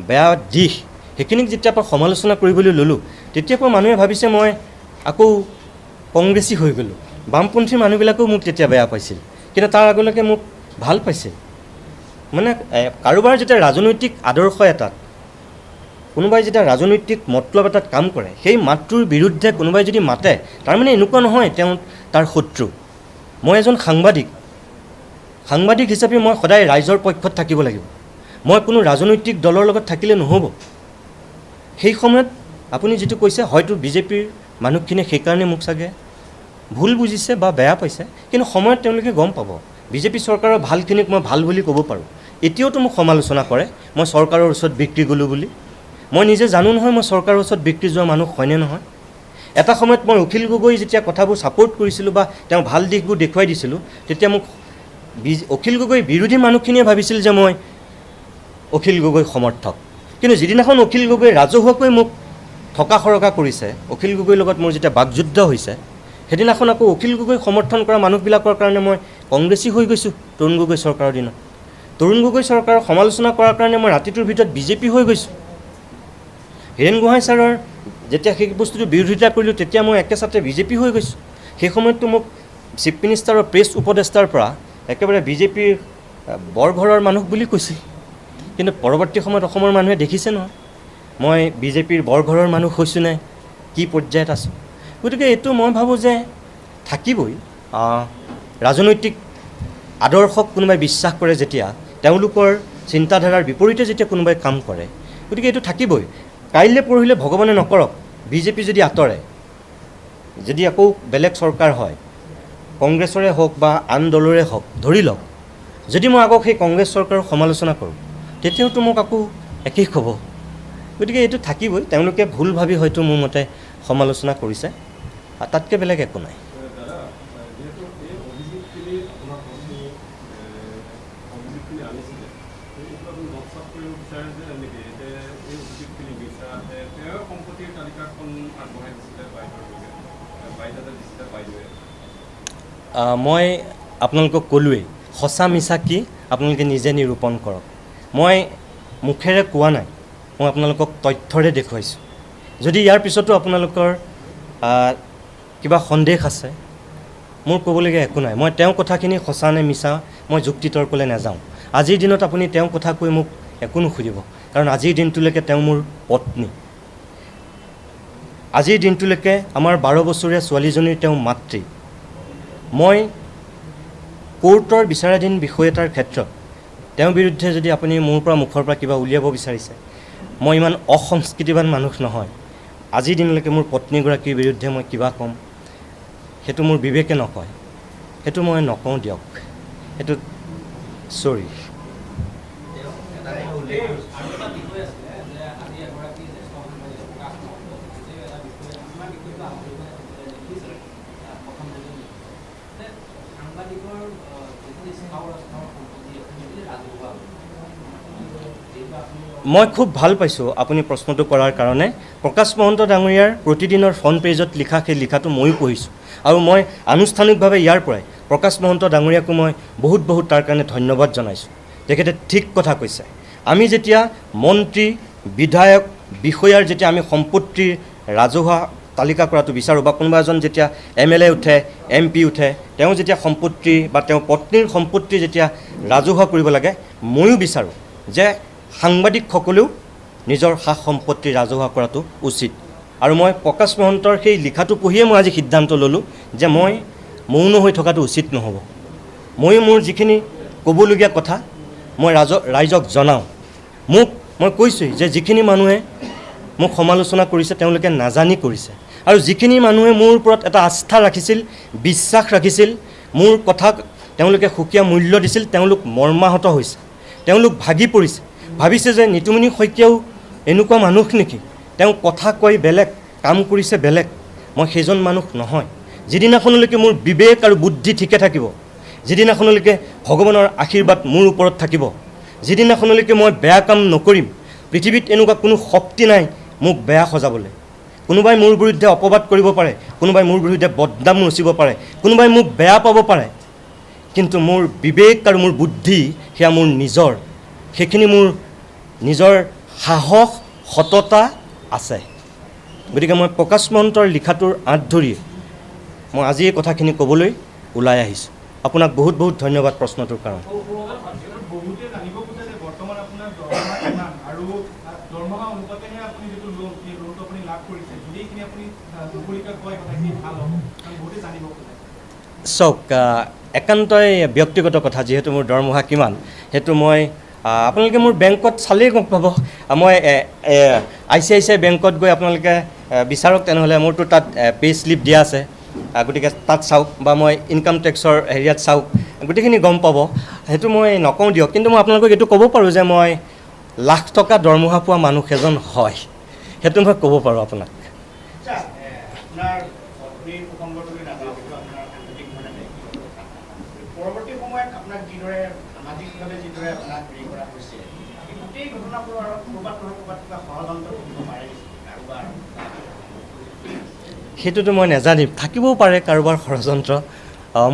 বেয়া দিশ সেইখিনিক যেতিয়াৰ পৰা সমালোচনা কৰিবলৈ ল'লোঁ তেতিয়াৰ পৰা মানুহে ভাবিছে মই আকৌ কংগ্ৰেছী হৈ গ'লোঁ। বামপন্থী মানুহবিলাকেও মোক তেতিয়া বেয়া পাইছিল, কিন্তু তাৰ আগলৈকে মোক ভাল পাইছিল। মানে কাৰোবাৰ যেতিয়া ৰাজনৈতিক আদৰ্শ এটাত, কোনোবাই যেতিয়া ৰাজনৈতিক মতলব এটাত কাম কৰে, সেই মাতটোৰ বিৰুদ্ধে কোনোবাই যদি মাতে, তাৰমানে এনেকুৱা নহয় তেওঁ তাৰ শত্ৰু। মই এজন সাংবাদিক হিচাপে মই সদায় ৰাইজৰ পক্ষত থাকিব লাগিব। মই কোনো ৰাজনৈতিক দলৰ লগত থাকিলে নহ'ব। সেই সময়ত আপুনি যিটো কৈছে হয়তো বিজেপিৰ মানুহখিনিয়ে সেইকাৰণে মোক চাগে ভুল বুজিছে বা বেয়া পাইছে, কিন্তু সময়ত তেওঁলোকে গম পাব বিজেপি চৰকাৰৰ ভালখিনিক মই ভাল বুলি ক'ব পাৰোঁ। এতিয়াওতো মোক সমালোচনা কৰে মই চৰকাৰৰ ওচৰত বিক্ৰী গ'লোঁ বুলি। মই নিজে জানো নহয় মই চৰকাৰৰ ওচৰত বিক্ৰী যোৱা মানুহ হয়নে নহয়। এটা সময়ত মই অখিল গগৈ যেতিয়া কথাবোৰ ছাপোৰ্ট কৰিছিলোঁ বা তেওঁ ভাল দিশবোৰ দেখুৱাই দিছিলোঁ, তেতিয়া মোক অখিল গগৈ বিৰোধী মানুহখিনিয়ে ভাবিছিল যে মই অখিল গগৈ সমৰ্থক। কিন্তু যিদিনাখন অখিল গগৈ ৰাজহুৱাকৈ মোক থকা সৰকা কৰিছে, অখিল গগৈৰ লগত মোৰ যেতিয়া বাকযুদ্ধ হৈছে, সেইদিনাখন আকৌ অখিল গগৈ সমৰ্থন কৰা মানুহবিলাকৰ কাৰণে মই কংগ্ৰেছী হৈ গৈছোঁ। তৰুণ গগৈ চৰকাৰৰ দিনত তৰুণ গগৈ চৰকাৰৰ সমালোচনা কৰাৰ কাৰণে মই ৰাতিটোৰ ভিতৰত বিজেপি হৈ গৈছোঁ। হীৰেণ গোহাঁই ছাৰৰ যেতিয়া সেই বস্তুটো বিৰোধিতা কৰিলোঁ তেতিয়া মই একেচাতে বিজেপি হৈ গৈছোঁ। সেই সময়ততো মোক চিফ মিনিষ্টাৰৰ প্ৰেছ উপদেষ্টাৰ পৰা একেবাৰে বিজেপিৰ বৰঘৰৰ মানুহ বুলি কৈছিল। কিন্তু পৰৱৰ্তী সময়ত অসমৰ মানুহে দেখিছে নহয় মই বিজেপিৰ বৰঘৰৰ মানুহ হৈছোঁ নে কি পৰ্যায়ত আছোঁ। গতিকে এইটো মই ভাবোঁ যে থাকিবই। ৰাজনৈতিক আদৰ্শক কোনোবাই বিশ্বাস কৰে যেতিয়া, তেওঁলোকৰ চিন্তাধাৰাৰ বিপৰীতে যেতিয়া কোনোবাই কাম কৰে, গতিকে এইটো থাকিবই। কাইলৈ পৰহিলে ভগৱানে নকৰক বিজেপি যদি আঁতৰে, যদি আকৌ বেলেগ চৰকাৰ হয়, কংগ্ৰেছৰে হওক বা আন দলৰে হওক, ধৰি লওক যদি মই আকৌ সেই কংগ্ৰেছ চৰকাৰৰ সমালোচনা কৰোঁ তেতিয়াওতো মোক আকৌ একেই ক'ব। গতিকে এইটো থাকিবই। তেওঁলোকে ভুল ভাবি হয়তো মোৰ মতে সমালোচনা কৰিছে, তাতকৈ বেলেগ একো নাই। মই আপোনালোকক ক'লোৱেই সঁচা মিছা কি আপোনালোকে নিজে নিৰূপণ কৰক। মই মুখেৰে কোৱা নাই, মই আপোনালোকক তথ্যৰে দেখুৱাইছোঁ। যদি ইয়াৰ পিছতো আপোনালোকৰ কিবা সন্দেহ আছে, মোৰ ক'বলগীয়া একো নাই। মই তেওঁৰ কথাখিনি সঁচা নে মিছা মই যুক্তি তৰ্কলৈ নাযাওঁ। আজিৰ দিনত আপুনি তেওঁৰ কথা কৈ মোক একো নুসুধিব, কাৰণ আজিৰ দিনটোলৈকে তেওঁ মোৰ পত্নী। আজিৰ দিনটোলৈকে আমাৰ 12 বছৰীয়া ছোৱালীজনীৰ তেওঁ মাতৃ। মই কোৰ্টৰ বিচাৰাধীন বিষয় এটাৰ ক্ষেত্ৰত তেওঁৰ বিৰুদ্ধে যদি আপুনি মোৰ পৰা মুখৰ পৰা কিবা উলিয়াব বিচাৰিছে, মই ইমান অসংস্কৃতিবান মানুহ নহয়। আজিৰ দিনলৈকে মোৰ পত্নীগৰাকীৰ বিৰুদ্ধে মই কিবা ক'ম, সেইটো মোৰ বিবেকে নকয়, সেইটো মই নকওঁ দিয়ক, সেইটো চৰি। মই খুব ভাল পাইছোঁ আপুনি প্ৰশ্নটো কৰাৰ কাৰণে। প্ৰকাশ মহন্ত ডাঙৰীয়াৰ প্ৰতিদিনৰ ফ্ৰণ্ট পেজত লিখা সেই লিখাটো ময়ো পঢ়িছোঁ, আৰু মই আনুষ্ঠানিকভাৱে ইয়াৰ পৰাই প্ৰকাশ মহন্ত ডাঙৰীয়াকো মই বহুত তাৰ কাৰণে ধন্যবাদ জনাইছোঁ। তেখেতে ঠিক কথা কৈছে। আমি যেতিয়া মন্ত্ৰী, বিধায়ক, বিষয়াৰ যেতিয়া আমি সম্পত্তিৰ ৰাজহুৱা তালিকা কৰাটো বিচাৰোঁ, বা কোনোবা এজন যেতিয়া MLA উঠে, MP উঠে, তেওঁ যেতিয়া সম্পত্তি বা তেওঁৰ পত্নীৰ সম্পত্তি যেতিয়া ৰাজহুৱা কৰিব লাগে, ময়ো বিচাৰোঁ যে সাংবাদিকসকলেও নিজৰ সা সম্পত্তি ৰাজহুৱা কৰাটো উচিত। আৰু মই প্ৰকাশ মহন্তৰ সেই লিখাটো পঢ়িয়ে মই আজি সিদ্ধান্ত ল'লোঁ যে মই মৌন হৈ থকাটো উচিত নহ'ব। ময়ো মোৰ যিখিনি ক'বলগীয়া কথা মই ৰাইজক জনাওঁ। মই কৈছোঁ যে যিখিনি মানুহে মোক সমালোচনা কৰিছে তেওঁলোকে নাজানি কৰিছে, আৰু যিখিনি মানুহে মোৰ ওপৰত এটা আস্থা ৰাখিছিল, বিশ্বাস ৰাখিছিল, মোৰ কথাক তেওঁলোকে সুকীয়া মূল্য দিছিল, তেওঁলোক মৰ্মাহত হৈছে, তেওঁলোক ভাগি পৰিছে, ভাবিছে যে নিতুমণি শইকীয়াও এনেকুৱা মানুহ নেকি, তেওঁ কথা কয় বেলেগ, কাম কৰিছে বেলেগ। মই সেইজন মানুহ নহয়। যিদিনাখনলৈকে মোৰ বিবেক আৰু বুদ্ধি ঠিকে থাকিব, যিদিনাখনলৈকে ভগৱানৰ আশীৰ্বাদ মোৰ ওপৰত থাকিব, যিদিনাখনলৈকে মই বেয়া কাম নকৰিম, পৃথিৱীত এনেকুৱা কোনো শক্তি নাই মোক বেয়া সজাবলৈ। কোনোবাই মোৰ বিৰুদ্ধে অপবাদ কৰিব পাৰে, কোনোবাই মোৰ বিৰুদ্ধে বদনাম ৰচিব পাৰে, কোনোবাই মোক বেয়া পাব পাৰে, কিন্তু মোৰ বিবেক আৰু মোৰ বুদ্ধি সেয়া মোৰ নিজৰ, সেইখিনি মোৰ নিজৰ সাহস, সততা আছে। গতিকে মই প্ৰকাশ মহন্তৰ লিখাটোৰ আঁত ধৰিয়ে মই আজি এই কথাখিনি ক'বলৈ ওলাই আহিছোঁ। আপোনাক বহুত ধন্যবাদ প্ৰশ্নটোৰ কাৰণে। বহুতে জানিব খোজে যে বৰ্তমান আপোনাৰ দৰমহা কিমান, আৰু দৰমহা অনুপাতেহে আপুনি যিটো লোন, সেই লোনটো আপুনি লাভ কৰিছে, যদি এইখিনি আপুনি মুকলিকৈ কয় কথাখিনি ভাল হ'ব, কাৰণ বহুতে জানিব খোজে। চাওক, একান্তই ব্যক্তিগত কথা, যিহেতু মোৰ দৰমহা কিমান সেইটো মই আপোনালোকে মোৰ বেংকত চালেই গম পাব। মই ICICI বেংকত গৈ আপোনালোকে বিচাৰক, তেনেহ'লে মোৰতো তাত পে' শ্লিপ দিয়া আছে, গতিকে তাত চাওক, বা মই ইনকাম টেক্সৰ হেৰিয়াত চাওক, গোটেইখিনি গম পাব। সেইটো মই নকওঁ দিয়ক, কিন্তু মই আপোনালোকক এইটো ক'ব পাৰোঁ যে মই লাখ টকা দৰমহা পোৱা মানুহ এজন হয়, সেইটো মই ক'ব পাৰোঁ আপোনাক। পৰৱৰ্তী সময়ত আপোনাক যিদৰে সামাজিকভাৱে যিদৰে আপোনাক হেৰি কৰা হৈছে, গোটেই ঘটনাবোৰ আৰু ক'ৰবাত কিবা ষড়যন্ত্ৰ থাকিব পাৰে কাৰোবাৰ? সেইটোতো মই নাজানিম, থাকিবও পাৰে কাৰোবাৰ ষড়যন্ত্ৰ,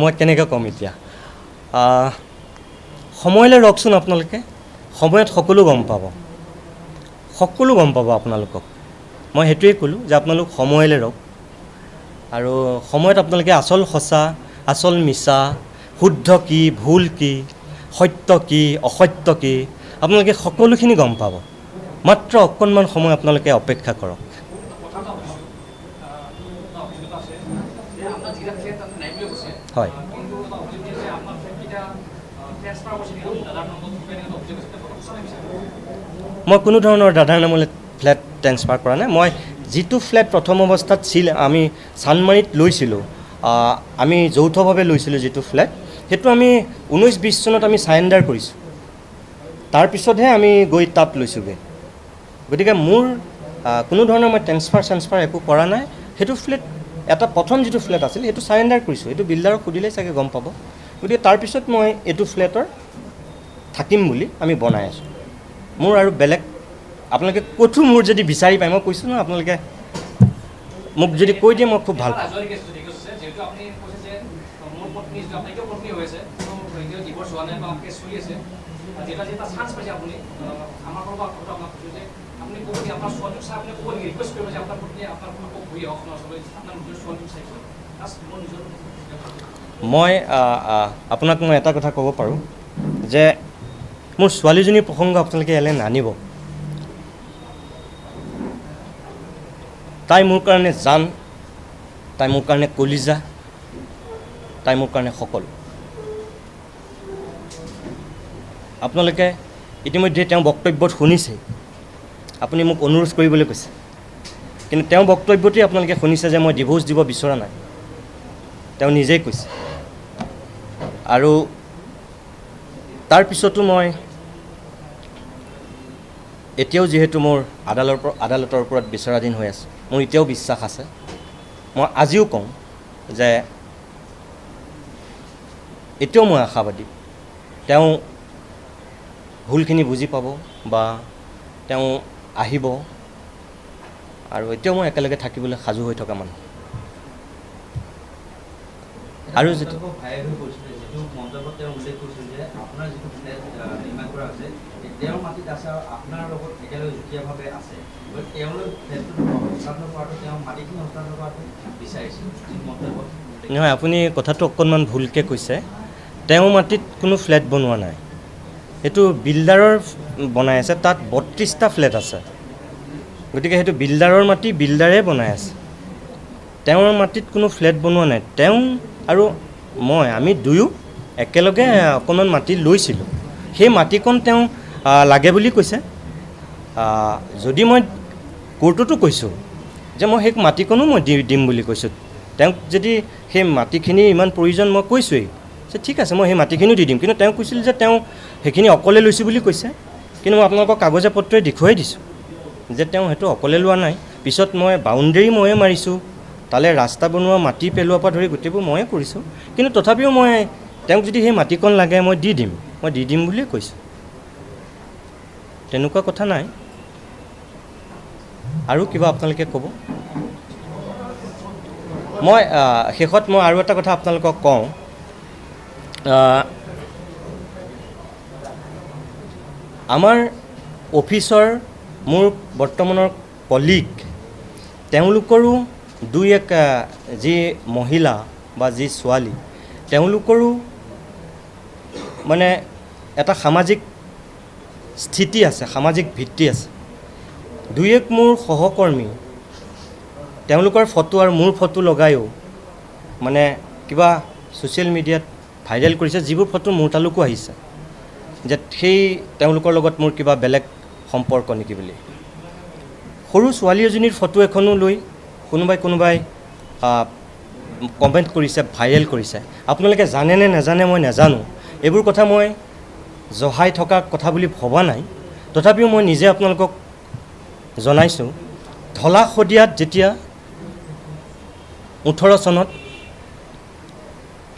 মই কেনেকৈ ক'ম এতিয়া। সময়লৈ ৰওকচোন আপোনালোকে, সময়ত সকলো গম পাব, আপোনালোকক। মই সেইটোৱেই ক'লোঁ যে আপোনালোক সময়লৈ ৰওক, আৰু সময়ত আপোনালোকে আচল সঁচা, আচল মিছা, শুদ্ধ কি, ভুল কি, সত্য কি, অসত্য কি, আপোনালোকে সকলোখিনি গম পাব। মাত্ৰ অকণমান সময় আপোনালোকে অপেক্ষা কৰক। হয়, মই কোনো ধৰণৰ দাদাৰ নামলৈ ফ্লেট ট্ৰেন্সফাৰ কৰা নাই। মই যিটো ফ্লেট প্ৰথম অৱস্থাত আমি চানমাৰীত লৈছিলোঁ, আমি যৌথভাৱে লৈছিলোঁ যিটো ফ্লেট, সেইটো আমি 19-20 চনত আমি চাৰেণ্ডাৰ কৰিছোঁ, তাৰপিছতহে আমি গৈ তাত লৈছোঁগৈ। গতিকে মোৰ কোনো ধৰণৰ মই ট্ৰেন্সফাৰ একো কৰা নাই। সেইটো ফ্লেট এটা প্ৰথম যিটো ফ্লেট আছিল সেইটো চাৰেণ্ডাৰ কৰিছোঁ, সেইটো বিল্ডাৰক সুধিলেই চাগে গম পাব। গতিকে তাৰপিছত মই এইটো ফ্লেটৰ থাকিম বুলি আমি বনাই আছোঁ। মোৰ আৰু বেলেগ আপোনালোকে ক'তো মোৰ যদি বিচাৰি পায়, মই কৈছোঁ নহয়, আপোনালোকে মোক যদি কৈ দিয়ে মই খুব ভাল পাওঁ। মই আপোনাক মই এটা কথা ক'ব পাৰোঁ যে মোৰ ছোৱালীজনীৰ প্ৰসংগ আপোনালোকে ইয়ালৈ নানিব। তাই মোৰ কাৰণে জান, তাই মোৰ কাৰণে কলিজা, তাই মোৰ কাৰণে সকলো। আপোনালোকে ইতিমধ্যে তেওঁ বক্তব্যত শুনিছে, আপুনি মোক অনুৰোধ কৰিবলৈ কৈছে, কিন্তু তেওঁ বক্তব্যতে আপোনালোকে শুনিছে যে মই ডিভোৰ্চ দিব বিচৰা নাই, তেওঁ নিজেই কৈছে। আৰু তাৰপিছতো মই এতিয়াও যিহেতু মোৰ আদালতৰ ওপৰত বিচাৰাধীন হৈ আছে, মোৰ এতিয়াও বিশ্বাস আছে, মই আজিও কওঁ যে এতিয়াও মই আশাবাদী তেওঁ ভুলখিনি বুজি পাব বা তেওঁ আহিব, আৰু এতিয়াও মই একেলগে থাকিবলৈ সাজু হৈ থকা মানুহ। আৰু যিটো মন্তব্যত তেওঁ উল্লেখ কৰিছিল যে আপোনাৰ যিটো ফ্লেট নিৰ্মাণ কৰা আছে তেওঁৰ মাটিত আছে আৰু আপোনাৰ লগত একেলগে যুটীয়াভাৱে আছে, গতিকে তেওঁলোক ফ্লেটটো হস্তান্তৰ কৰাটো তেওঁ মাটিখিনি হস্তান্তৰ কৰাটো বিচাৰিছিল মন্তব্যত। নহয়, আপুনি কথাটো অকণমান ভুলকৈ কৈছে। তেওঁ মাটিত কোনো ফ্লেট বনোৱা নাই, সেইটো বিল্ডাৰৰ বনাই আছে, তাত 32টা ফ্লেট আছে, গতিকে সেইটো বিল্ডাৰৰ মাটি, বিল্ডাৰে বনাই আছে। তেওঁৰ মাটিত কোনো ফ্লেট বনোৱা নাই। তেওঁ আৰু মই, আমি দুয়ো একেলগে অকণমান মাটি লৈছিলোঁ। সেই মাটিকণ তেওঁ লাগে বুলি কৈছে। যদি মই কোৰ্টতো কৈছোঁ যে মই সেই মাটিকণো মই দিম বুলি কৈছোঁ, তেওঁক যদি সেই মাটিখিনি ইমান প্ৰয়োজন মই কৈছোঁৱেই যে ঠিক আছে মই সেই মাটিখিনিও দি দিম, কিন্তু তেওঁ কৈছিল যে তেওঁ সেইখিনি অকলে লৈছোঁ বুলি কৈছে। কিন্তু মই আপোনালোকক কাগজে পত্ৰই দেখুৱাই দিছোঁ যে তেওঁ সেইটো অকলে লোৱা নাই। পিছত মই বাউণ্ডেৰী ময়ে মাৰিছোঁ, তালৈ ৰাস্তা বনোৱা, মাটি পেলোৱাৰ পৰা ধৰি গোটেইবোৰ ময়ে কৰিছোঁ, কিন্তু তথাপিও মই তেওঁক যদি সেই মাটিকণ লাগে মই দি দিম বুলিয়ে কৈছোঁ, তেনেকুৱা কথা নাই। আৰু কিবা আপোনালোকে ক'ব? মই শেষত মই আৰু এটা কথা আপোনালোকক কওঁ। আমাৰ অফিচৰ মোৰ বৰ্তমানৰ কলিগ, তেওঁলোকৰো দুই এক যি মহিলা বা যি ছোৱালী, তেওঁলোকৰো মানে এটা সামাজিক স্থিতি আছে, সামাজিক ভিত্তি আছে। দুই এক মোৰ সহকৰ্মী তেওঁলোকৰ ফটো আৰু মোৰ ফটো লগায়ো মানে কিবা ছ'চিয়েল মিডিয়াত ভাইৰেল কৰিছে, যিবোৰ ফটো মোৰ তালৈকো আহিছে যে সেই তেওঁলোকৰ লগত মোৰ কিবা বেলেগ সম্পৰ্ক নেকি বুলি। সৰু ছোৱালী এজনীৰ ফটো এখনো লৈ কোনোবাই কমেণ্ট কৰিছে, ভাইৰেল কৰিছে। আপোনালোকে জানে নে নাজানে মই নাজানো, এইবোৰ কথা মই জহাই থকা কথা বুলি ভবা নাই, তথাপিও মই নিজে আপোনালোকক জনাইছোঁ। ঢলা শদিয়াত যেতিয়া 18 চনত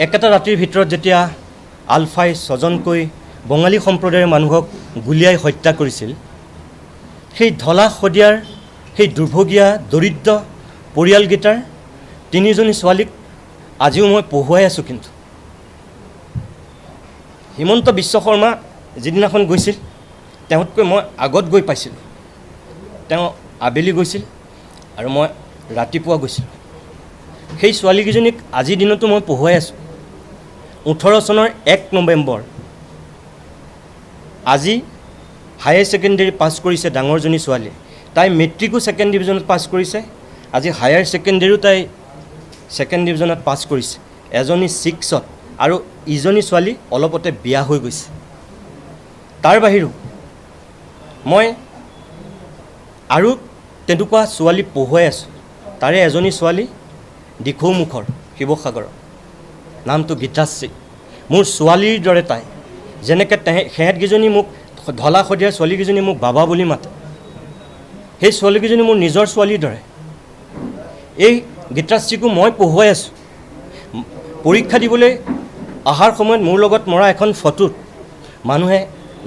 একেটা ৰাতিৰ ভিতৰত যেতিয়া আলফাই 6জনকৈ বঙালী সম্প্ৰদায়ৰ মানুহক গুলীয়াই হত্যা কৰিছিল, সেই ঢলা শদিয়াৰ সেই দুৰ্ভগীয়া দৰিদ্ৰ পৰিয়ালকেইটাৰ 3জনী ছোৱালীক আজিও মই পঢ়ুৱাই আছোঁ। কিন্তু হিমন্ত বিশ্ব শৰ্মা যিদিনাখন গৈছিল, তেওঁতকৈ মই আগত গৈ পাইছিলোঁ। তেওঁ আবেলি গৈছিল আৰু মই ৰাতিপুৱা গৈছিলোঁ। সেই ছোৱালীকেইজনীক আজিৰ দিনতো মই পঢ়ুৱাই আছোঁ। 18 চনৰ 1 নৱেম্বৰ আজি হায়াৰ ছেকেণ্ডেৰী পাছ কৰিছে ডাঙৰজনী ছোৱালীয়ে, তাই মেট্ৰিকো 2nd ডিভিজনত পাছ কৰিছে, আজি হায়াৰ ছেকেণ্ডেৰীও তাই 2nd ডিভিজনত পাছ কৰিছে। এজনী 6ত আৰু ইজনী ছোৱালী অলপতে বিয়া হৈ গৈছে। তাৰ বাহিৰেও মই আৰু তেনেকুৱা ছোৱালী পঢ়ুৱাই আছোঁ। তাৰে এজনী ছোৱালী দিখৌমুখৰ, শিৱসাগৰৰ, নামটো গীতাশ্ৰী। মোৰ ছোৱালীৰ দৰে তাই, যেনেকৈ সিহঁতকেইজনী মোক ঢলা শদিয়াৰ ছোৱালীকেইজনী মোক বাবা বুলি মাতে, সেই ছোৱালীকেইজনী মোৰ নিজৰ ছোৱালীৰ দৰে। এই গীতাশ্ৰীকো মই পঢ়ুৱাই আছোঁ। পৰীক্ষা দিবলৈ অহাৰ সময়ত মোৰ লগত মৰা এখন ফটোত মানুহে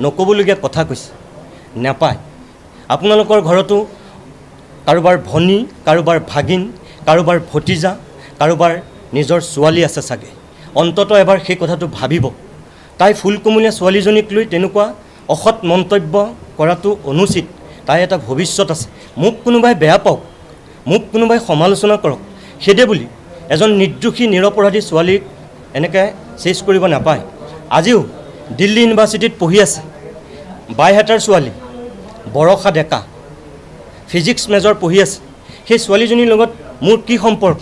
নক'বলগীয়া কথা কৈছে, নাপায়। আপোনালোকৰ ঘৰতো কাৰোবাৰ ভনী, কাৰোবাৰ ভাগিন, কাৰোবাৰ ভতিজা, কাৰোবাৰ নিজৰ ছোৱালী আছে চাগে। অন্ততঃ এবাৰ সেই কথাটো ভাবিব। তাই ফুলকুমলীয়া ছোৱালীজনীক লৈ তেনেকুৱা অসৎ মন্তব্য কৰাটো অনুচিত। তাই এটা ভৱিষ্যত আছে। মোক কোনোবাই বেয়া পাওক, মোক কোনোবাই সমালোচনা কৰক, সেইদে বুলি এজন নিৰ্দোষী নিৰপৰাধী ছোৱালীক এনেকৈ চেচ কৰিব নাপায়। আজিও দিল্লী ইউনিভাৰ্চিটিত পঢ়ি আছে বাইহাটাৰ ছোৱালী বৰষা ডেকা, ফিজিক্স মেজৰ পঢ়ি আছে। সেই ছোৱালীজনীৰ লগত মোৰ কি সম্পৰ্ক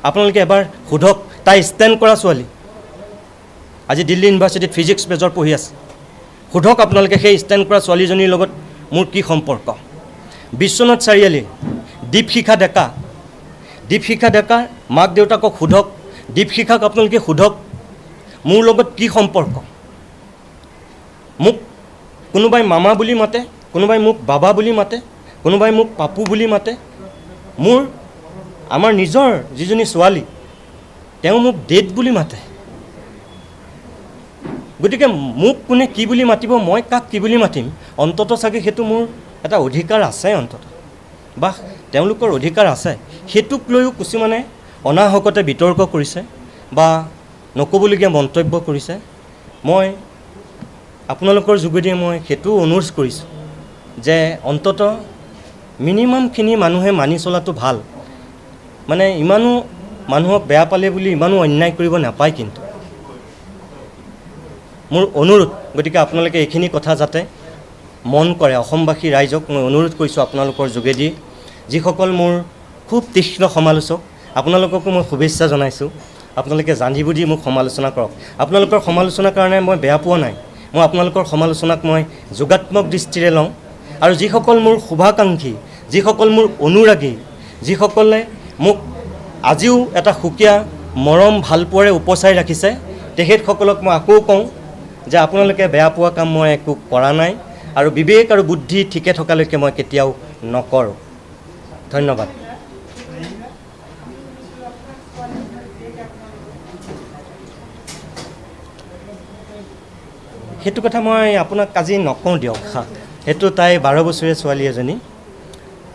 আপোনালোকে এবাৰ সোধক। তাই ষ্টেণ্ড কৰা ছোৱালী, আজি দিল্লী ইউনিভাৰ্চিটিত ফিজিক্স মেজৰ পঢ়ি আছে। সোধক আপোনালোকে সেই ষ্টেণ্ড কৰা ছোৱালীজনীৰ লগত মোৰ কি সম্পৰ্ক। বিশ্বনাথ চাৰিআলি দীপশিখা ডেকাৰ মাক দেউতাকক সোধক, দীপশিখাক আপোনালোকে সোধক মোৰ লগত কি সম্পৰ্ক। মোক কোনোবাই মামা বুলি মাতে, কোনোবাই মোক বাবা বুলি মাতে, কোনোবাই মোক পাপু বুলি মাতে। আমাৰ নিজৰ যিজনী ছোৱালী তেওঁ মোক ডেড বুলি মাতে। গতিকে মোক কোনে কি বুলি মাতিব, মই কাক কি বুলি মাতিম, অন্ততঃ চাগে সেইটো মোৰ এটা অধিকাৰ আছে, অন্ততঃ বা তেওঁলোকৰ অধিকাৰ আছে। সেইটোক লৈও কিছুমানে অনাহকতে বিতৰ্ক কৰিছে বা নক'বলগীয়া মন্তব্য কৰিছে। মই আপোনালোকৰ যোগেদি মই সেইটো অনুৰোধ কৰিছোঁ যে অন্ততঃ মিনিমামখিনি মানুহে মানি চলাটো ভাল। মানে ইমানো মানুহক বেয়া পালে বুলি ইমানো অন্যায় কৰিব নাপায়। কিন্তু মোৰ অনুৰোধ, গতিকে আপোনালোকে এইখিনি কথা যাতে মন কৰে, অসমবাসী ৰাইজক মই অনুৰোধ কৰিছোঁ আপোনালোকৰ যোগেদি। যিসকল মোৰ খুব তীক্ষ্ণ সমালোচক, আপোনালোককো মই শুভেচ্ছা জনাইছোঁ। আপোনালোকে জানি বুজি মোক সমালোচনা কৰক। আপোনালোকৰ সমালোচনাৰ কাৰণে মই বেয়া পোৱা নাই। মই আপোনালোকৰ সমালোচনাক মই যোগাত্মক দৃষ্টিৰে লওঁ। আৰু যিসকল মোৰ শুভাকাংক্ষী, যিসকল মোৰ অনুৰাগী, যিসকলে মোক আজিও এটা সুকীয়া মৰম ভালপোৱাৰে উপচাই ৰাখিছে, তেখেতসকলক মই আকৌ কওঁ যে আপোনালোকে বেয়া পোৱা কাম মই একো কৰা নাই আৰু বিবেক আৰু বুদ্ধি ঠিকে থকালৈকে মই কেতিয়াও নকৰোঁ। ধন্যবাদ। সেইটো কথা মই আপোনাক আজি নকওঁ দিয়ক। সেইটো তাই 12 বছৰীয়া ছোৱালী এজনী।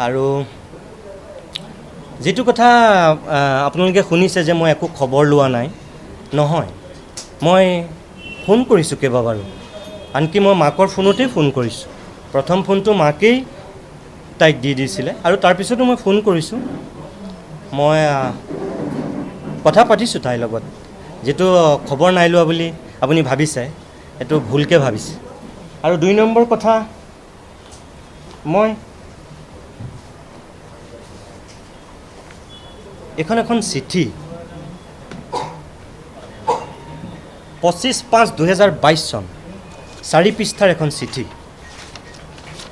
আৰু যিটো কথা আপোনালোকে শুনিছে যে মই একো খবৰ লোৱা নাই, নহয়, মই ফোন কৰিছোঁ কেইবাবাৰো। আনকি মই মাকৰ ফোনতেই ফোন কৰিছোঁ। প্ৰথম ফোনটো মাকেই তাইক দি দিছিলে আৰু তাৰপিছতো মই ফোন কৰিছোঁ। মই কথা পাতিছোঁ তাইৰ লগত। যিটো খবৰ নাই লোৱা বুলি আপুনি ভাবিছে, সেইটো ভুলকৈ ভাবিছে। আৰু 2 নম্বৰ কথা, মই এখন চিঠি 25/5/2022 চন 4 পৃষ্ঠাৰ এখন চিঠি,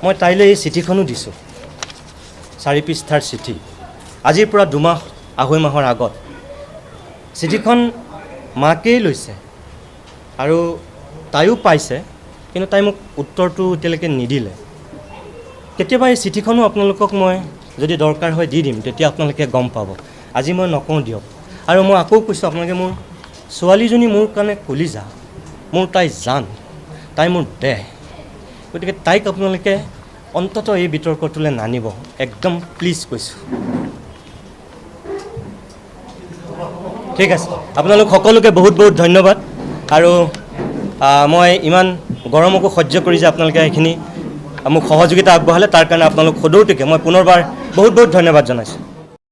মই তাইলৈ এই চিঠিখনো দিছোঁ। 4 পৃষ্ঠাৰ চিঠি, আজিৰ পৰা 2-2.5 মাহৰ আগত। চিঠিখন মাকেই লৈছে আৰু তাইও পাইছে, কিন্তু তাই মোক উত্তৰটো এতিয়ালৈকে নিদিলে। কেতিয়াবা এই চিঠিখনো আপোনালোকক মই যদি দৰকাৰ হয় দি দিম, তেতিয়া আপোনালোকে গম পাব। আজি মই নকওঁ দিয়ক। আৰু মই আকৌ কৈছোঁ আপোনালোকে, মোৰ ছোৱালীজনী মোৰ কাৰণে কলিজা, মোৰ তাই জান, তাই মোৰ দেহ। গতিকে তাইক আপোনালোকে অন্ততঃ এই বিতৰ্কটোলৈ নানিব, একদম প্লিজ কৈছোঁ। ঠিক আছে, আপোনালোক সকলোকে বহুত বহুত ধন্যবাদ। আৰু মই ইমান গৰমকো সহ্য কৰি যে আপোনালোকে এইখিনি মোক সহযোগিতা আগবঢ়ালে, তাৰ কাৰণে আপোনালোক সদৌতিকে মই পুনৰবাৰ বহুত বহুত ধন্যবাদ জনাইছোঁ।